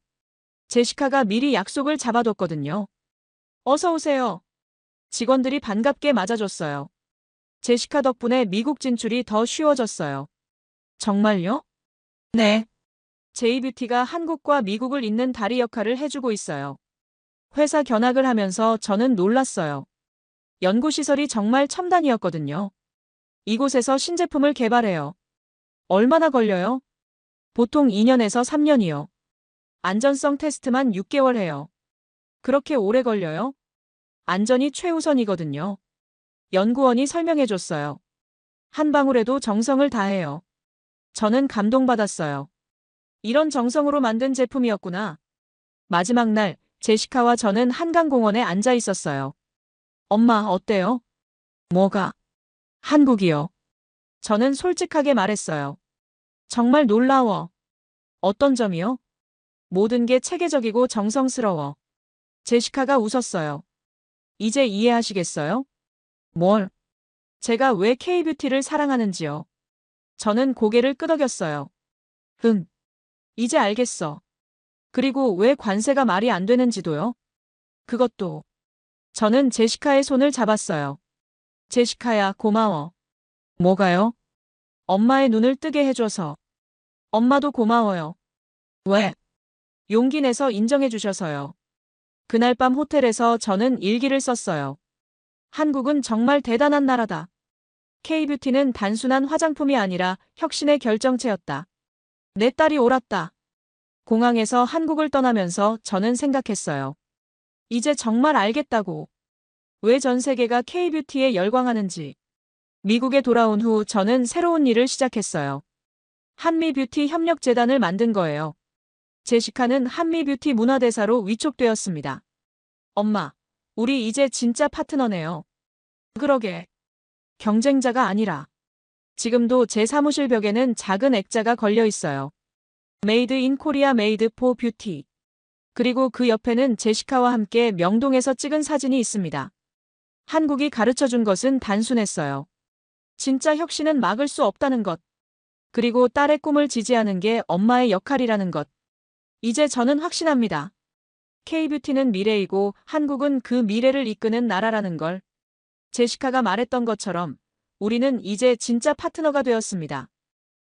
제시카가 미리 약속을 잡아뒀거든요. 어서 오세요. 직원들이 반갑게 맞아줬어요. 제시카 덕분에 미국 진출이 더 쉬워졌어요. 정말요? 네. 제이뷰티가 한국과 미국을 잇는 다리 역할을 해주고 있어요. 회사 견학을 하면서 저는 놀랐어요. 연구시설이 정말 첨단이었거든요. 이곳에서 신제품을 개발해요. 얼마나 걸려요? 보통 2년에서 3년이요. 안전성 테스트만 6개월 해요. 그렇게 오래 걸려요? 안전이 최우선이거든요. 연구원이 설명해줬어요. 한 방울에도 정성을 다해요. 저는 감동받았어요. 이런 정성으로 만든 제품이었구나. 마지막 날, 제시카와 저는 한강공원에 앉아 있었어요. 엄마, 어때요? 뭐가? 한국이요. 저는 솔직하게 말했어요. 정말 놀라워. 어떤 점이요? 모든 게 체계적이고 정성스러워. 제시카가 웃었어요. 이제 이해하시겠어요? 뭘? 제가 왜 K뷰티를 사랑하는지요. 저는 고개를 끄덕였어요. 응. 이제 알겠어. 그리고 왜 관세가 말이 안 되는지도요? 그것도. 저는 제시카의 손을 잡았어요. 제시카야, 고마워. 뭐가요? 엄마의 눈을 뜨게 해줘서. 엄마도 고마워요. 왜? 용기 내서 인정해 주셔서요. 그날 밤 호텔에서 저는 일기를 썼어요. 한국은 정말 대단한 나라다. K뷰티는 단순한 화장품이 아니라 혁신의 결정체였다. 내 딸이 옳았다. 공항에서 한국을 떠나면서 저는 생각했어요. 이제 정말 알겠다고. 왜 전 세계가 K뷰티에 열광하는지. 미국에 돌아온 후 저는 새로운 일을 시작했어요. 한미뷰티 협력재단을 만든 거예요. 제시카는 한미뷰티 문화대사로 위촉되었습니다. 엄마, 우리 이제 진짜 파트너네요. 그러게. 경쟁자가 아니라. 지금도 제 사무실 벽에는 작은 액자가 걸려 있어요. 메이드 인 코리아 메이드 포 뷰티. 그리고 그 옆에는 제시카와 함께 명동에서 찍은 사진이 있습니다. 한국이 가르쳐준 것은 단순했어요. 진짜 혁신은 막을 수 없다는 것. 그리고 딸의 꿈을 지지하는 게 엄마의 역할이라는 것. 이제 저는 확신합니다. K뷰티는 미래이고 한국은 그 미래를 이끄는 나라라는 걸. 제시카가 말했던 것처럼 우리는 이제 진짜 파트너가 되었습니다.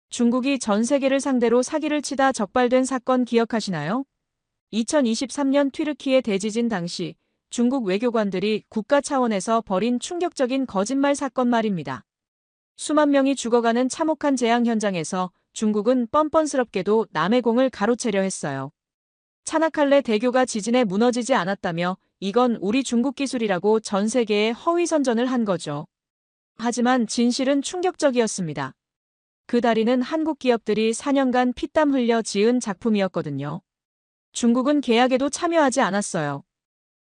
중국이 전 세계를 상대로 사기를 치다 적발된 사건 기억하시나요? 2023년 튀르키예 대지진 당시 중국 외교관들이 국가 차원에서 벌인 충격적인 거짓말 사건 말입니다. 수만 명이 죽어가는 참혹한 재앙 현장에서 중국은 뻔뻔스럽게도 남의 공을 가로채려 했어요. 차나칼레 대교가 지진에 무너지지 않았다며 이건 우리 중국 기술이라고 전 세계에 허위 선전을 한 거죠. 하지만 진실은 충격적이었습니다. 그 다리는 한국 기업들이 4년간 피땀 흘려 지은 작품이었거든요. 중국은 계약에도 참여하지 않았어요.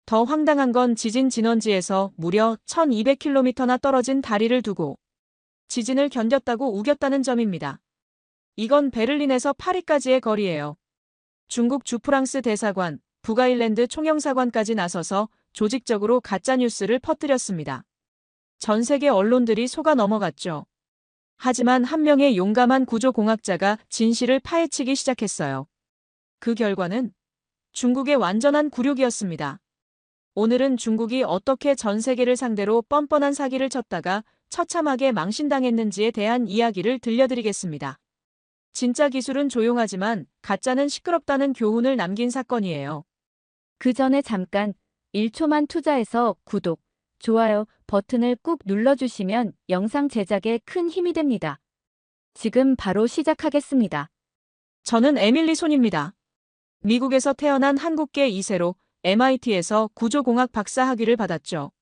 더 황당한 건 지진 진원지에서 무려 1200km나 떨어진 다리를 두고 지진을 견뎠다고 우겼다는 점입니다. 이건 베를린에서 파리까지의 거리예요. 중국 주프랑스 대사관, 북아일랜드 총영사관까지 나서서 조직적으로 가짜뉴스를 퍼뜨렸습니다. 전 세계 언론들이 속아 넘어갔죠. 하지만 한 명의 용감한 구조공학자가 진실을 파헤치기 시작했어요. 그 결과는 중국의 완전한 굴욕이었습니다. 오늘은 중국이 어떻게 전 세계를 상대로 뻔뻔한 사기를 쳤다가 처참하게 망신당했는지에 대한 이야기를 들려드리겠습니다. 진짜 기술은 조용하지만 가짜는 시끄럽다는 교훈을 남긴 사건이에요. 그 전에 잠깐 1초만 투자해서 구독, 좋아요 버튼을 꾹 눌러주시면 영상 제작에 큰 힘이 됩니다. 지금 바로 시작하겠습니다. 저는 에밀리 손입니다. 미국에서 태어난 한국계 2세로 MIT에서 구조공학 박사 학위를 받았죠.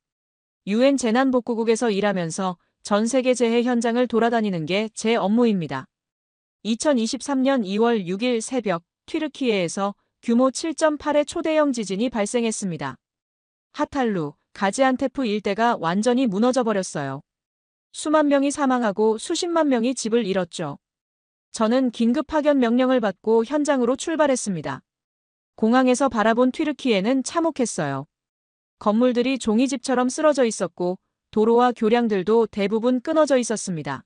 UN 재난복구국에서 일하면서 전 세계 재해 현장을 돌아다니는 게 제 업무입니다. 2023년 2월 6일 새벽 튀르키예에서 규모 7.8의 초대형 지진이 발생했습니다. 하탈루, 가지안테프 일대가 완전히 무너져 버렸어요. 수만 명이 사망하고 수십만 명이 집을 잃었죠. 저는 긴급 파견 명령을 받고 현장으로 출발했습니다. 공항에서 바라본 튀르키예는 참혹했어요. 건물들이 종이집처럼 쓰러져 있었고 도로와 교량들도 대부분 끊어져 있었습니다.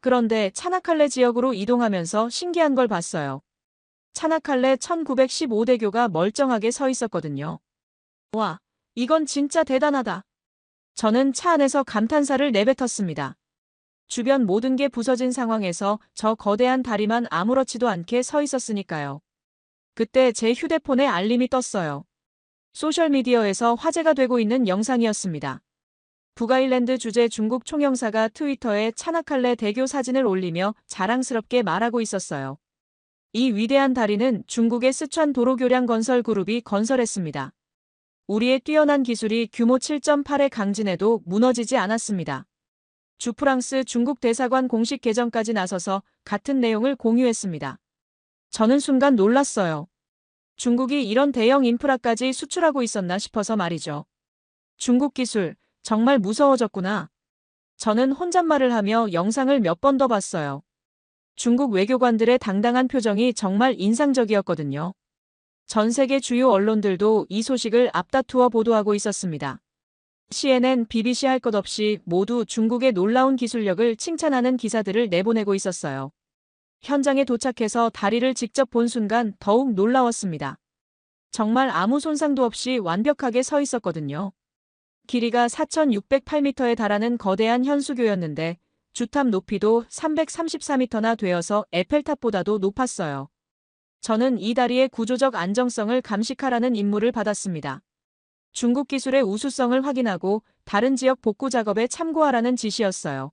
그런데 차나칼레 지역으로 이동하면서 신기한 걸 봤어요. 차나칼레 1915대교가 멀쩡하게 서 있었거든요. 와, 이건 진짜 대단하다. 저는 차 안에서 감탄사를 내뱉었습니다. 주변 모든 게 부서진 상황에서 저 거대한 다리만 아무렇지도 않게 서 있었으니까요. 그때 제 휴대폰에 알림이 떴어요. 소셜미디어에서 화제가 되고 있는 영상이었습니다. 북아일랜드 주재 중국 총영사가 트위터에 차나칼레 대교 사진을 올리며 자랑스럽게 말하고 있었어요. 이 위대한 다리는 중국의 스촨 도로교량 건설 그룹이 건설했습니다. 우리의 뛰어난 기술이 규모 7.8의 강진에도 무너지지 않았습니다. 주 프랑스 중국 대사관 공식 계정까지 나서서 같은 내용을 공유했습니다. 저는 순간 놀랐어요. 중국이 이런 대형 인프라까지 수출하고 있었나 싶어서 말이죠. 중국 기술, 정말 무서워졌구나. 저는 혼잣말을 하며 영상을 몇 번 더 봤어요. 중국 외교관들의 당당한 표정이 정말 인상적이었거든요. 전 세계 주요 언론들도 이 소식을 앞다투어 보도하고 있었습니다. CNN, BBC 할 것 없이 모두 중국의 놀라운 기술력을 칭찬하는 기사들을 내보내고 있었어요. 현장에 도착해서 다리를 직접 본 순간 더욱 놀라웠습니다. 정말 아무 손상도 없이 완벽하게 서 있었거든요. 길이가 4,608m에 달하는 거대한 현수교였는데 주탑 높이도 334m나 되어서 에펠탑보다도 높았어요. 저는 이 다리의 구조적 안정성을 감식하라는 임무를 받았습니다. 중국 기술의 우수성을 확인하고 다른 지역 복구 작업에 참고하라는 지시였어요.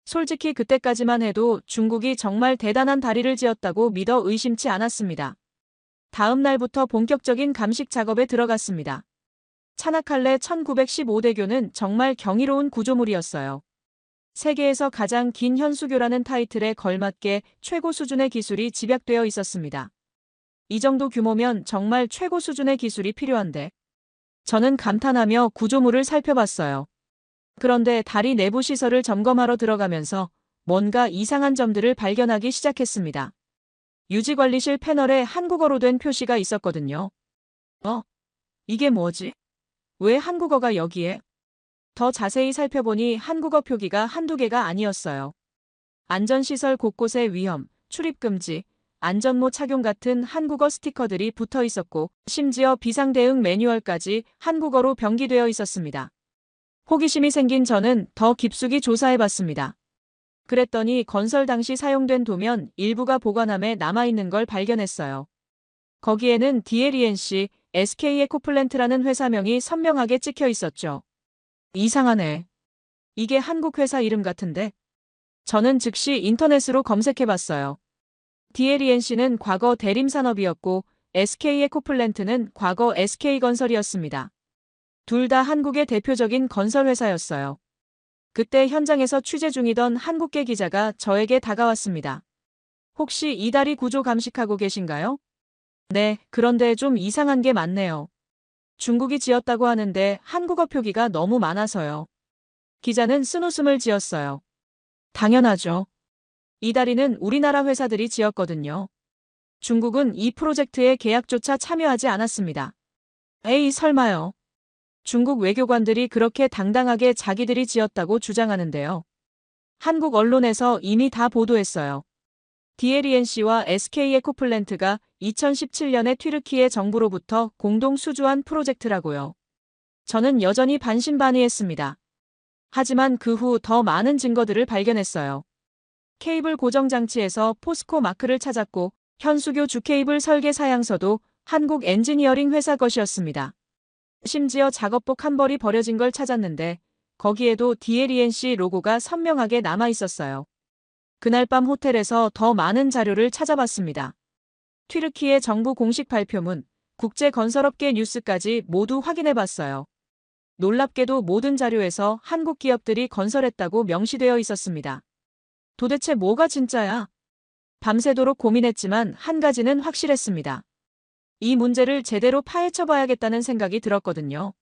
솔직히 그때까지만 해도 중국이 정말 대단한 다리를 지었다고 믿어 의심치 않았습니다. 다음 날부터 본격적인 감식 작업에 들어갔습니다. 차나칼레 1915대교는 정말 경이로운 구조물이었어요. 세계에서 가장 긴 현수교라는 타이틀에 걸맞게 최고 수준의 기술이 집약되어 있었습니다. 이 정도 규모면 정말 최고 수준의 기술이 필요한데. 저는 감탄하며 구조물을 살펴봤어요. 그런데 다리 내부 시설을 점검하러 들어가면서 뭔가 이상한 점들을 발견하기 시작했습니다. 유지관리실 패널에 한국어로 된 표시가 있었거든요. 이게 뭐지? 왜 한국어가 여기에? 더 자세히 살펴보니 한국어 표기가 한두 개가 아니었어요. 안전시설 곳곳에 위험, 출입금지, 안전모 착용 같은 한국어 스티커들이 붙어 있었고 심지어 비상대응 매뉴얼까지 한국어로 병기되어 있었습니다. 호기심이 생긴 저는 더 깊숙이 조사해봤습니다. 그랬더니 건설 당시 사용된 도면 일부가 보관함에 남아있는 걸 발견했어요. 거기에는 DLENC, SK 에코플랜트라는 회사명이 선명하게 찍혀 있었죠. 이상하네. 이게 한국 회사 이름 같은데? 저는 즉시 인터넷으로 검색해봤어요. DLENC는 과거 대림산업이었고 SK 에코플랜트는 과거 SK건설이었습니다. 둘 다 한국의 대표적인 건설회사였어요. 그때 현장에서 취재 중이던 한국계 기자가 저에게 다가왔습니다. 혹시 이 다리 구조 감식하고 계신가요? 네, 그런데 좀 이상한 게 많네요. 중국이 지었다고 하는데 한국어 표기가 너무 많아서요. 기자는 쓴웃음을 지었어요. 당연하죠. 이 다리는 우리나라 회사들이 지었거든요. 중국은 이 프로젝트에 계약조차 참여하지 않았습니다. 에이, 설마요. 중국 외교관들이 그렇게 당당하게 자기들이 지었다고 주장하는데요. 한국 언론에서 이미 다 보도했어요. DLENC와 SK 에코플랜트가 2017년에 튀르키예 정부로부터 공동 수주한 프로젝트라고요. 저는 여전히 반신반의했습니다. 하지만 그 후 더 많은 증거들을 발견했어요. 케이블 고정 장치에서 포스코 마크를 찾았고 현수교 주케이블 설계 사양서도 한국 엔지니어링 회사 것이었습니다. 심지어 작업복 한 벌이 버려진 걸 찾았는데 거기에도 DLENC 로고가 선명하게 남아 있었어요. 그날 밤 호텔에서 더 많은 자료를 찾아봤습니다. 튀르키예 정부 공식 발표문, 국제건설업계 뉴스까지 모두 확인해봤어요. 놀랍게도 모든 자료에서 한국 기업들이 건설했다고 명시되어 있었습니다. 도대체 뭐가 진짜야? 밤새도록 고민했지만 한 가지는 확실했습니다. 이 문제를 제대로 파헤쳐봐야겠다는 생각이 들었거든요.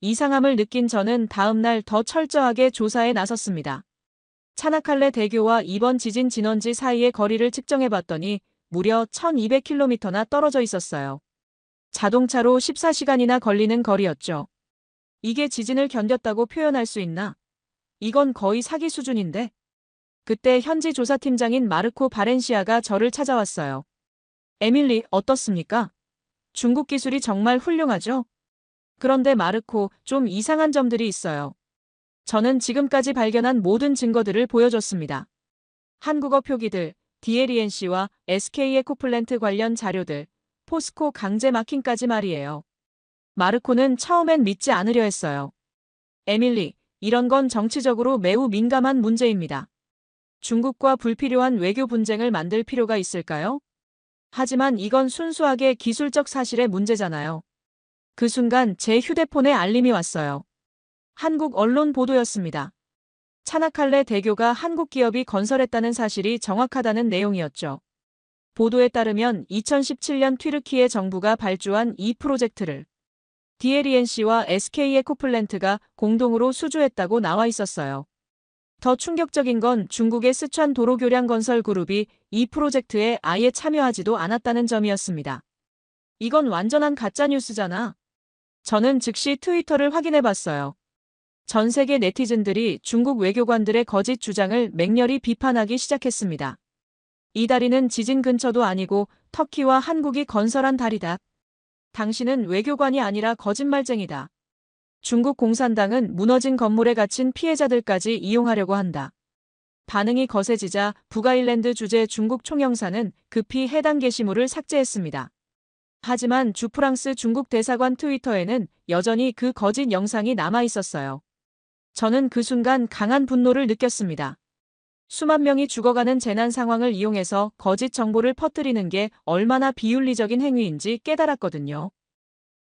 이상함을 느낀 저는 다음 날 더 철저하게 조사에 나섰습니다. 차나칼레 대교와 이번 지진 진원지 사이의 거리를 측정해봤더니 무려 1200km나 떨어져 있었어요. 자동차로 14시간이나 걸리는 거리였죠. 이게 지진을 견뎠다고 표현할 수 있나? 이건 거의 사기 수준인데. 그때 현지 조사팀장인 마르코 바렌시아가 저를 찾아왔어요. 에밀리, 어떻습니까? 중국 기술이 정말 훌륭하죠? 그런데 마르코, 좀 이상한 점들이 있어요. 저는 지금까지 발견한 모든 증거들을 보여줬습니다. 한국어 표기들, DLENC와 SK 에코플랜트 관련 자료들, 포스코 강제 마킹까지 말이에요. 마르코는 처음엔 믿지 않으려 했어요. 에밀리, 이런 건 정치적으로 매우 민감한 문제입니다. 중국과 불필요한 외교 분쟁을 만들 필요가 있을까요? 하지만 이건 순수하게 기술적 사실의 문제잖아요. 그 순간 제 휴대폰에 알림이 왔어요. 한국 언론 보도였습니다. 차나칼레 대교가 한국 기업이 건설했다는 사실이 정확하다는 내용이었죠. 보도에 따르면 2017년 튀르키예 정부가 발주한 이 프로젝트를 DLENC와 SK 에코플랜트가 공동으로 수주했다고 나와 있었어요. 더 충격적인 건 중국의 스촨 도로교량 건설 그룹이 이 프로젝트에 아예 참여하지도 않았다는 점이었습니다. 이건 완전한 가짜뉴스잖아. 저는 즉시 트위터를 확인해봤어요. 전 세계 네티즌들이 중국 외교관들의 거짓 주장을 맹렬히 비판하기 시작했습니다. 이 다리는 지진 근처도 아니고 터키와 한국이 건설한 다리다. 당신은 외교관이 아니라 거짓말쟁이다. 중국 공산당은 무너진 건물에 갇힌 피해자들까지 이용하려고 한다. 반응이 거세지자 북아일랜드 주재 중국 총영사는 급히 해당 게시물을 삭제했습니다. 하지만 주프랑스 중국 대사관 트위터에는 여전히 그 거짓 영상이 남아 있었어요. 저는 그 순간 강한 분노를 느꼈습니다. 수만 명이 죽어가는 재난 상황을 이용해서 거짓 정보를 퍼뜨리는 게 얼마나 비윤리적인 행위인지 깨달았거든요.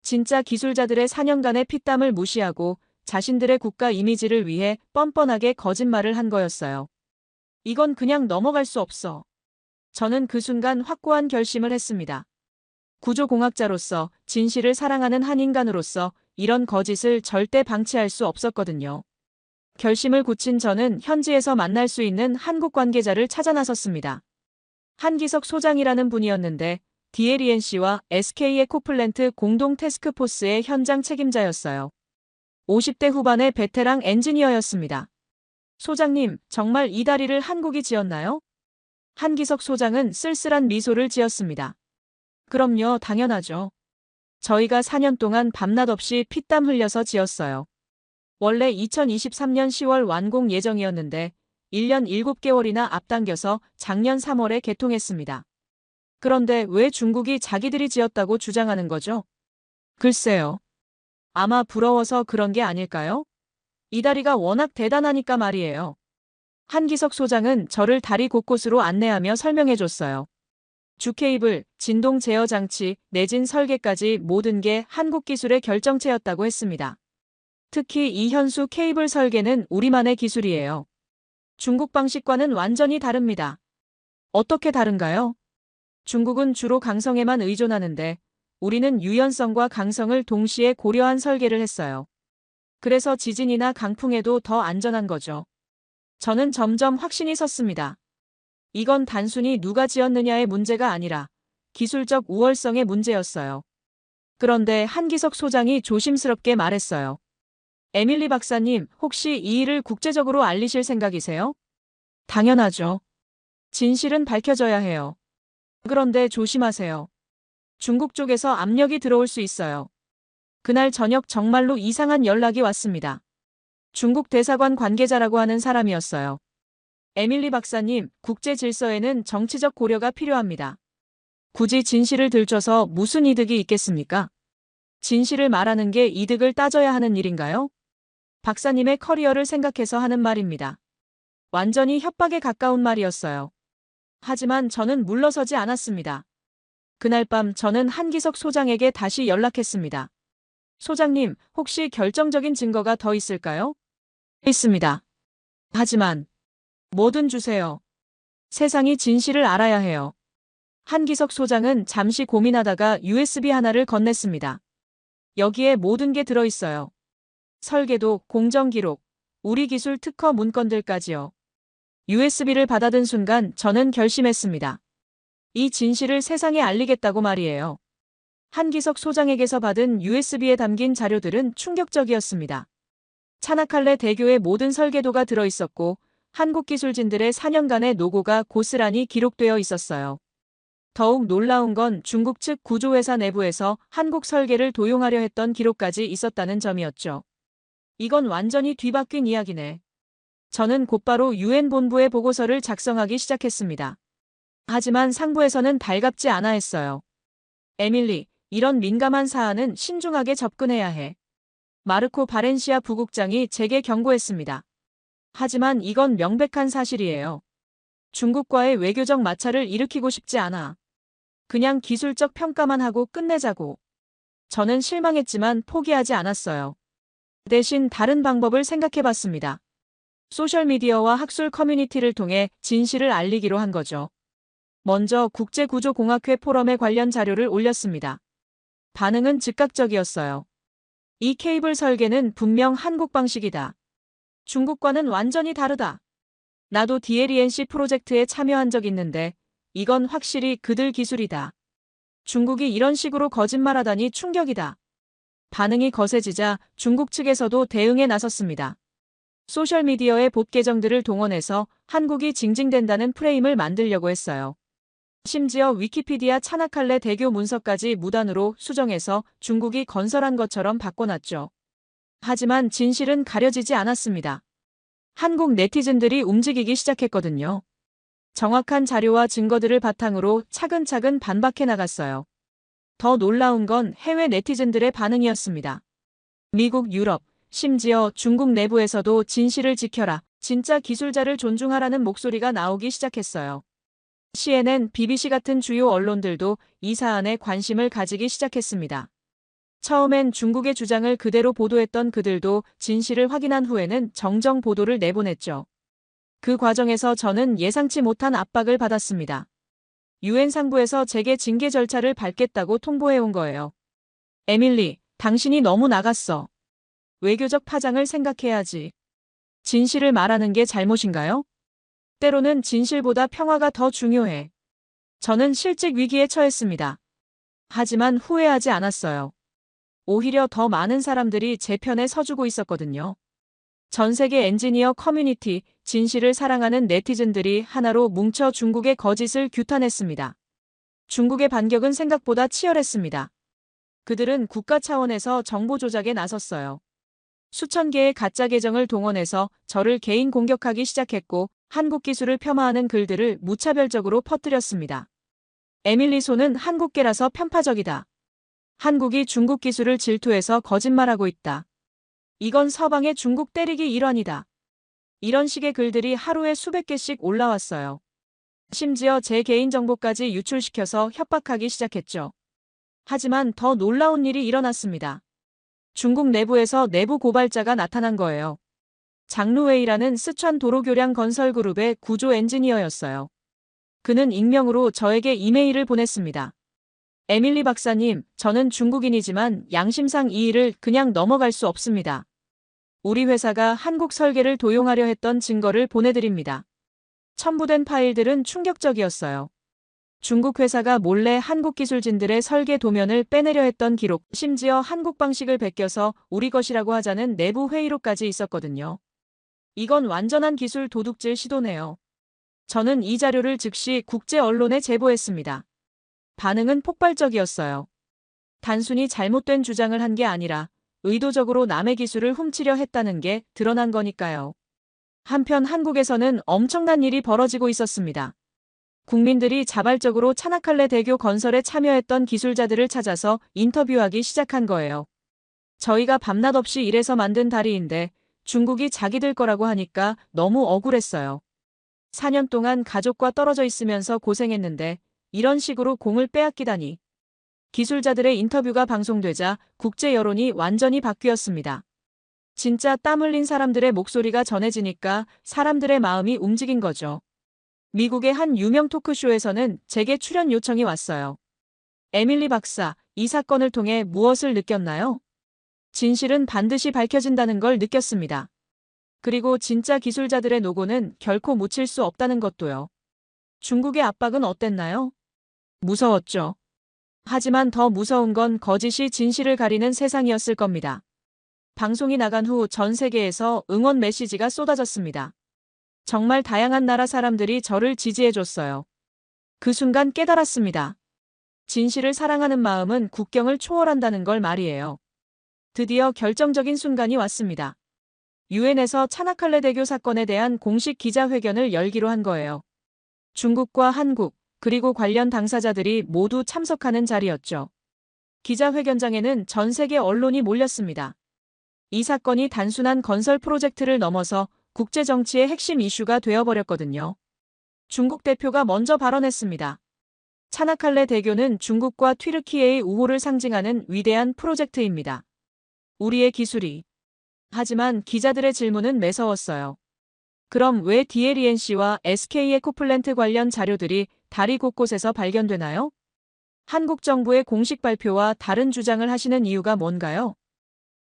진짜 기술자들의 4년간의 피땀을 무시하고 자신들의 국가 이미지를 위해 뻔뻔하게 거짓말을 한 거였어요. 이건 그냥 넘어갈 수 없어. 저는 그 순간 확고한 결심을 했습니다. 구조공학자로서, 진실을 사랑하는 한 인간으로서 이런 거짓을 절대 방치할 수 없었거든요. 결심을 굳힌 저는 현지에서 만날 수 있는 한국 관계자를 찾아 나섰습니다. 한기석 소장이라는 분이었는데 DLENC와 SK 에코플랜트 공동 태스크포스의 현장 책임자였어요. 50대 후반의 베테랑 엔지니어였습니다. 소장님, 정말 이 다리를 한국이 지었나요? 한기석 소장은 쓸쓸한 미소를 지었습니다. 그럼요, 당연하죠. 저희가 4년 동안 밤낮 없이 피땀 흘려서 지었어요. 원래 2023년 10월 완공 예정이었는데 1년 7개월이나 앞당겨서 작년 3월에 개통했습니다. 그런데 왜 중국이 자기들이 지었다고 주장하는 거죠? 글쎄요. 아마 부러워서 그런 게 아닐까요? 이 다리가 워낙 대단하니까 말이에요. 한기석 소장은 저를 다리 곳곳으로 안내하며 설명해줬어요. 주 케이블, 진동 제어 장치, 내진 설계까지 모든 게 한국 기술의 결정체였다고 했습니다. 특히 이 현수 케이블 설계는 우리만의 기술이에요. 중국 방식과는 완전히 다릅니다. 어떻게 다른가요? 중국은 주로 강성에만 의존하는데 우리는 유연성과 강성을 동시에 고려한 설계를 했어요. 그래서 지진이나 강풍에도 더 안전한 거죠. 저는 점점 확신이 섰습니다. 이건 단순히 누가 지었느냐의 문제가 아니라 기술적 우월성의 문제였어요. 그런데 한기석 소장이 조심스럽게 말했어요. 에밀리 박사님, 혹시 이 일을 국제적으로 알리실 생각이세요? 당연하죠. 진실은 밝혀져야 해요. 그런데 조심하세요. 중국 쪽에서 압력이 들어올 수 있어요. 그날 저녁 정말로 이상한 연락이 왔습니다. 중국 대사관 관계자라고 하는 사람이었어요. 에밀리 박사님, 국제 질서에는 정치적 고려가 필요합니다. 굳이 진실을 들춰서 무슨 이득이 있겠습니까? 진실을 말하는 게 이득을 따져야 하는 일인가요? 박사님의 커리어를 생각해서 하는 말입니다. 완전히 협박에 가까운 말이었어요. 하지만 저는 물러서지 않았습니다. 그날 밤 저는 한기석 소장에게 다시 연락했습니다. 소장님, 혹시 결정적인 증거가 더 있을까요? 있습니다. 하지만 뭐든 주세요. 세상이 진실을 알아야 해요. 한기석 소장은 잠시 고민하다가 USB 하나를 건넸습니다. 여기에 모든 게 들어있어요. 설계도, 공정 기록, 우리 기술 특허 문건들까지요. USB를 받아든 순간 저는 결심했습니다. 이 진실을 세상에 알리겠다고 말이에요. 한기석 소장에게서 받은 USB에 담긴 자료들은 충격적이었습니다. 차나칼레 대교의 모든 설계도가 들어있었고 한국 기술진들의 4년간의 노고가 고스란히 기록되어 있었어요. 더욱 놀라운 건 중국 측 구조회사 내부에서 한국 설계를 도용하려 했던 기록까지 있었다는 점이었죠. 이건 완전히 뒤바뀐 이야기네. 저는 곧바로 UN 본부에 보고서를 작성하기 시작했습니다. 하지만 상부에서는 달갑지 않아 했어요. 에밀리, 이런 민감한 사안은 신중하게 접근해야 해. 마르코 바렌시아 부국장이 제게 경고했습니다. 하지만 이건 명백한 사실이에요. 중국과의 외교적 마찰을 일으키고 싶지 않아. 그냥 기술적 평가만 하고 끝내자고. 저는 실망했지만 포기하지 않았어요. 대신 다른 방법을 생각해봤습니다. 소셜미디어와 학술 커뮤니티를 통해 진실을 알리기로 한 거죠. 먼저 국제구조공학회 포럼에 관련 자료를 올렸습니다. 반응은 즉각적이었어요. 이 케이블 설계는 분명 한국 방식이다. 중국과는 완전히 다르다. 나도 DLENC 프로젝트에 참여한 적 있는데 이건 확실히 그들 기술이다. 중국이 이런 식으로 거짓말하다니 충격이다. 반응이 거세지자 중국 측에서도 대응에 나섰습니다. 소셜미디어의 봇 계정들을 동원해서 한국이 징징댄다는 프레임을 만들려고 했어요. 심지어 위키피디아 차나칼레 대교 문서까지 무단으로 수정해서 중국이 건설한 것처럼 바꿔놨죠. 하지만 진실은 가려지지 않았습니다. 한국 네티즌들이 움직이기 시작했거든요. 정확한 자료와 증거들을 바탕으로 차근차근 반박해 나갔어요. 더 놀라운 건 해외 네티즌들의 반응이었습니다. 미국, 유럽, 심지어 중국 내부에서도 진실을 지켜라, 진짜 기술자를 존중하라는 목소리가 나오기 시작했어요. CNN, BBC 같은 주요 언론들도 이 사안에 관심을 가지기 시작했습니다. 처음엔 중국의 주장을 그대로 보도했던 그들도 진실을 확인한 후에는 정정 보도를 내보냈죠. 그 과정에서 저는 예상치 못한 압박을 받았습니다. UN 상부에서 제게 징계 절차를 밟겠다고 통보해온 거예요. 에밀리, 당신이 너무 나갔어. 외교적 파장을 생각해야지. 진실을 말하는 게 잘못인가요? 때로는 진실보다 평화가 더 중요해. 저는 실직 위기에 처했습니다. 하지만 후회하지 않았어요. 오히려 더 많은 사람들이 제 편에 서주고 있었거든요. 전 세계 엔지니어 커뮤니티, 진실을 사랑하는 네티즌들이 하나로 뭉쳐 중국의 거짓을 규탄했습니다. 중국의 반격은 생각보다 치열했습니다. 그들은 국가 차원에서 정보 조작에 나섰어요. 수천 개의 가짜 계정을 동원해서 저를 개인 공격하기 시작했고 한국 기술을 폄하하는 글들을 무차별적으로 퍼뜨렸습니다. 에밀리소는 한국계라서 편파적이다. 한국이 중국 기술을 질투해서 거짓말하고 있다. 이건 서방의 중국 때리기 일환이다. 이런 식의 글들이 하루에 수백 개씩 올라왔어요. 심지어 제 개인정보까지 유출시켜서 협박하기 시작했죠. 하지만 더 놀라운 일이 일어났습니다. 중국 내부에서 내부 고발자가 나타난 거예요. 장루웨이라는 스촨 도로교량 건설그룹의 구조 엔지니어였어요. 그는 익명으로 저에게 이메일을 보냈습니다. 에밀리 박사님, 저는 중국인이지만 양심상 이 일을 그냥 넘어갈 수 없습니다. 우리 회사가 한국 설계를 도용하려 했던 증거를 보내드립니다. 첨부된 파일들은 충격적이었어요. 중국 회사가 몰래 한국 기술진들의 설계 도면을 빼내려 했던 기록, 심지어 한국 방식을 베껴서 우리 것이라고 하자는 내부 회의록까지 있었거든요. 이건 완전한 기술 도둑질 시도네요. 저는 이 자료를 즉시 국제 언론에 제보했습니다. 반응은 폭발적이었어요. 단순히 잘못된 주장을 한 게 아니라 의도적으로 남의 기술을 훔치려 했다는 게 드러난 거니까요. 한편 한국에서는 엄청난 일이 벌어지고 있었습니다. 국민들이 자발적으로 차나칼레 대교 건설에 참여했던 기술자들을 찾아서 인터뷰하기 시작한 거예요. 저희가 밤낮 없이 일해서 만든 다리인데 중국이 자기들 거라고 하니까 너무 억울했어요. 4년 동안 가족과 떨어져 있으면서 고생했는데 이런 식으로 공을 빼앗기다니. 기술자들의 인터뷰가 방송되자 국제 여론이 완전히 바뀌었습니다. 진짜 땀 흘린 사람들의 목소리가 전해지니까 사람들의 마음이 움직인 거죠. 미국의 한 유명 토크쇼에서는 제게 출연 요청이 왔어요. 에밀리 박사, 이 사건을 통해 무엇을 느꼈나요? 진실은 반드시 밝혀진다는 걸 느꼈습니다. 그리고 진짜 기술자들의 노고는 결코 묻힐 수 없다는 것도요. 중국의 압박은 어땠나요? 무서웠죠. 하지만 더 무서운 건 거짓이 진실을 가리는 세상이었을 겁니다. 방송이 나간 후 전 세계에서 응원 메시지가 쏟아졌습니다. 정말 다양한 나라 사람들이 저를 지지해줬어요. 그 순간 깨달았습니다. 진실을 사랑하는 마음은 국경을 초월한다는 걸 말이에요. 드디어 결정적인 순간이 왔습니다. 유엔에서 차나칼레 대교 사건에 대한 공식 기자회견을 열기로 한 거예요. 중국과 한국, 그리고 관련 당사자들이 모두 참석하는 자리였죠. 기자회견장에는 전 세계 언론이 몰렸습니다. 이 사건이 단순한 건설 프로젝트를 넘어서 국제 정치의 핵심 이슈가 되어버렸거든요. 중국 대표가 먼저 발언했습니다. 차나칼레 대교는 중국과 튀르키예의 우호를 상징하는 위대한 프로젝트입니다. 우리의 기술이. 하지만 기자들의 질문은 매서웠어요. 그럼 왜 DLENC와 SK 에코플랜트 관련 자료들이 다리 곳곳에서 발견되나요? 한국 정부의 공식 발표와 다른 주장을 하시는 이유가 뭔가요?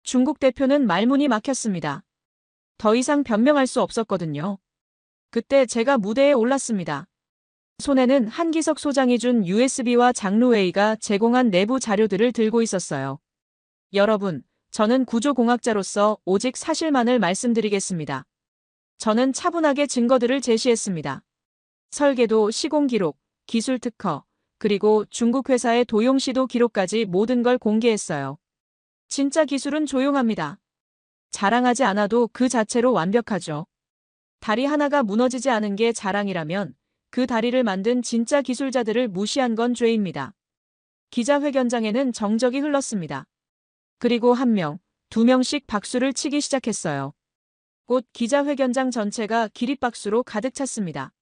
중국 대표는 말문이 막혔습니다. 더 이상 변명할 수 없었거든요. 그때 제가 무대에 올랐습니다. 손에는 한기석 소장이 준 USB와 장루웨이가 제공한 내부 자료들을 들고 있었어요. 여러분, 저는 구조공학자로서 오직 사실만을 말씀드리겠습니다. 저는 차분하게 증거들을 제시했습니다. 설계도, 시공 기록, 기술 특허, 그리고 중국 회사의 도용 시도 기록까지 모든 걸 공개했어요. 진짜 기술은 조용합니다. 자랑하지 않아도 그 자체로 완벽하죠. 다리 하나가 무너지지 않은 게 자랑이라면 그 다리를 만든 진짜 기술자들을 무시한 건 죄입니다. 기자회견장에는 정적이 흘렀습니다. 그리고 한 명, 두 명씩 박수를 치기 시작했어요. 곧 기자회견장 전체가 기립박수로 가득 찼습니다.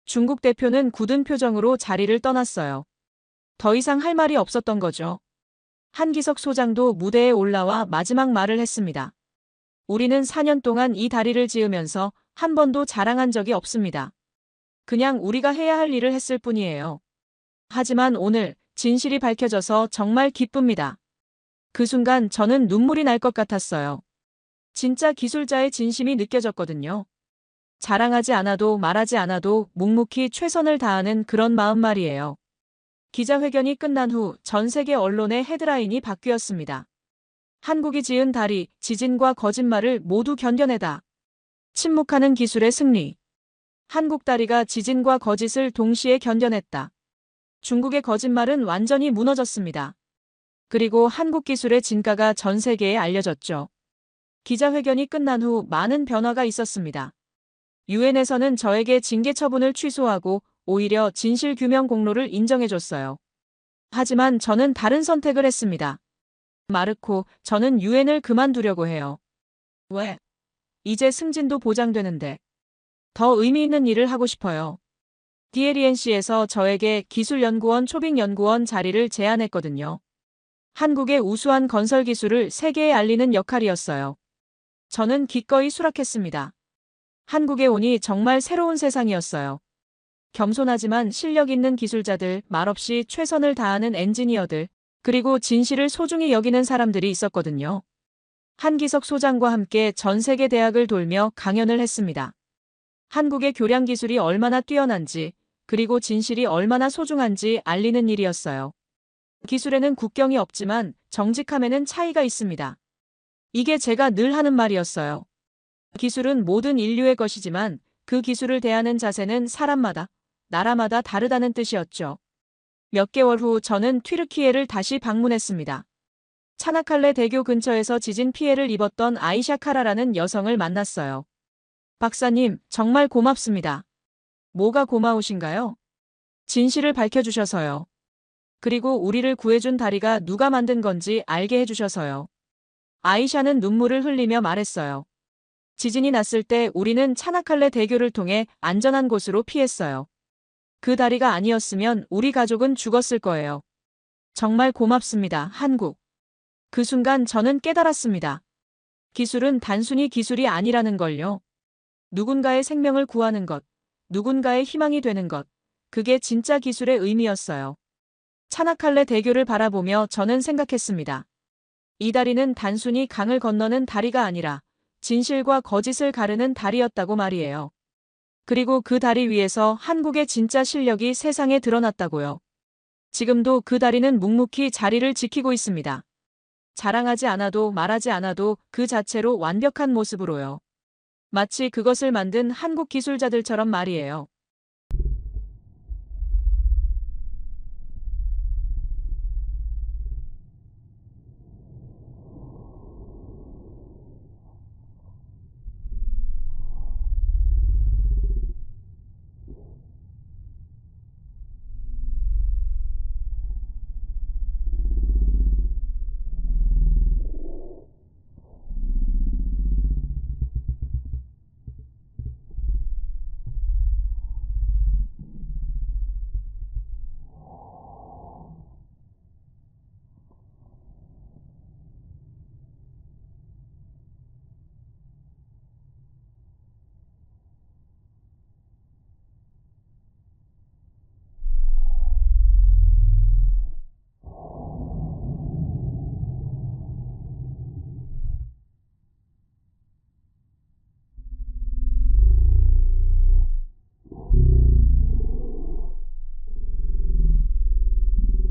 중국 대표는 굳은 표정으로 자리를 떠났어요. 더 이상 할 말이 없었던 거죠. 한기석 소장도 무대에 올라와 마지막 말을 했습니다. 우리는 4년 동안 이 다리를 지으면서 한 번도 자랑한 적이 없습니다. 그냥 우리가 해야 할 일을 했을 뿐이에요. 하지만 오늘 진실이 밝혀져서 정말 기쁩니다. 그 순간 저는 눈물이 날 것 같았어요. 진짜 기술자의 진심이 느껴졌거든요. 자랑하지 않아도 말하지 않아도 묵묵히 최선을 다하는 그런 마음 말이에요. 기자회견이 끝난 후 전 세계 언론의 헤드라인이 바뀌었습니다. 한국이 지은 다리, 지진과 거짓말을 모두 견뎌내다. 침묵하는 기술의 승리. 한국 다리가 지진과 거짓을 동시에 견뎌냈다. 중국의 거짓말은 완전히 무너졌습니다. 그리고 한국 기술의 진가가 전 세계에 알려졌죠. 기자회견이 끝난 후 많은 변화가 있었습니다. 유엔에서는 저에게 징계 처분을 취소하고 오히려 진실 규명 공로를 인정해줬어요. 하지만 저는 다른 선택을 했습니다. 마르코, 저는 유엔을 그만두려고 해요. 왜? 이제 승진도 보장되는데. 더 의미 있는 일을 하고 싶어요. DLENC에서 저에게 기술연구원 초빙연구원 자리를 제안했거든요. 한국의 우수한 건설 기술을 세계에 알리는 역할이었어요. 저는 기꺼이 수락했습니다. 한국에 오니 정말 새로운 세상이었어요. 겸손하지만 실력 있는 기술자들, 말없이 최선을 다하는 엔지니어들, 그리고 진실을 소중히 여기는 사람들이 있었거든요. 한기석 소장과 함께 전 세계 대학을 돌며 강연을 했습니다. 한국의 교량 기술이 얼마나 뛰어난지, 그리고 진실이 얼마나 소중한지 알리는 일이었어요. 기술에는 국경이 없지만 정직함에는 차이가 있습니다. 이게 제가 늘 하는 말이었어요. 기술은 모든 인류의 것이지만 그 기술을 대하는 자세는 사람마다, 나라마다 다르다는 뜻이었죠. 몇 개월 후 저는 튀르키예를 다시 방문했습니다. 차나칼레 대교 근처에서 지진 피해를 입었던 아이샤 카라라는 여성을 만났어요. 박사님, 정말 고맙습니다. 뭐가 고마우신가요? 진실을 밝혀주셔서요. 그리고 우리를 구해준 다리가 누가 만든 건지 알게 해주셔서요. 아이샤는 눈물을 흘리며 말했어요. 지진이 났을 때 우리는 차나칼레 대교를 통해 안전한 곳으로 피했어요. 그 다리가 아니었으면 우리 가족은 죽었을 거예요. 정말 고맙습니다, 한국. 그 순간 저는 깨달았습니다. 기술은 단순히 기술이 아니라는 걸요. 누군가의 생명을 구하는 것, 누군가의 희망이 되는 것, 그게 진짜 기술의 의미였어요. 차나칼레 대교를 바라보며 저는 생각했습니다. 이 다리는 단순히 강을 건너는 다리가 아니라 진실과 거짓을 가르는 다리였다고 말이에요. 그리고 그 다리 위에서 한국의 진짜 실력이 세상에 드러났다고요. 지금도 그 다리는 묵묵히 자리를 지키고 있습니다. 자랑하지 않아도 말하지 않아도 그 자체로 완벽한 모습으로요. 마치 그것을 만든 한국 기술자들처럼 말이에요.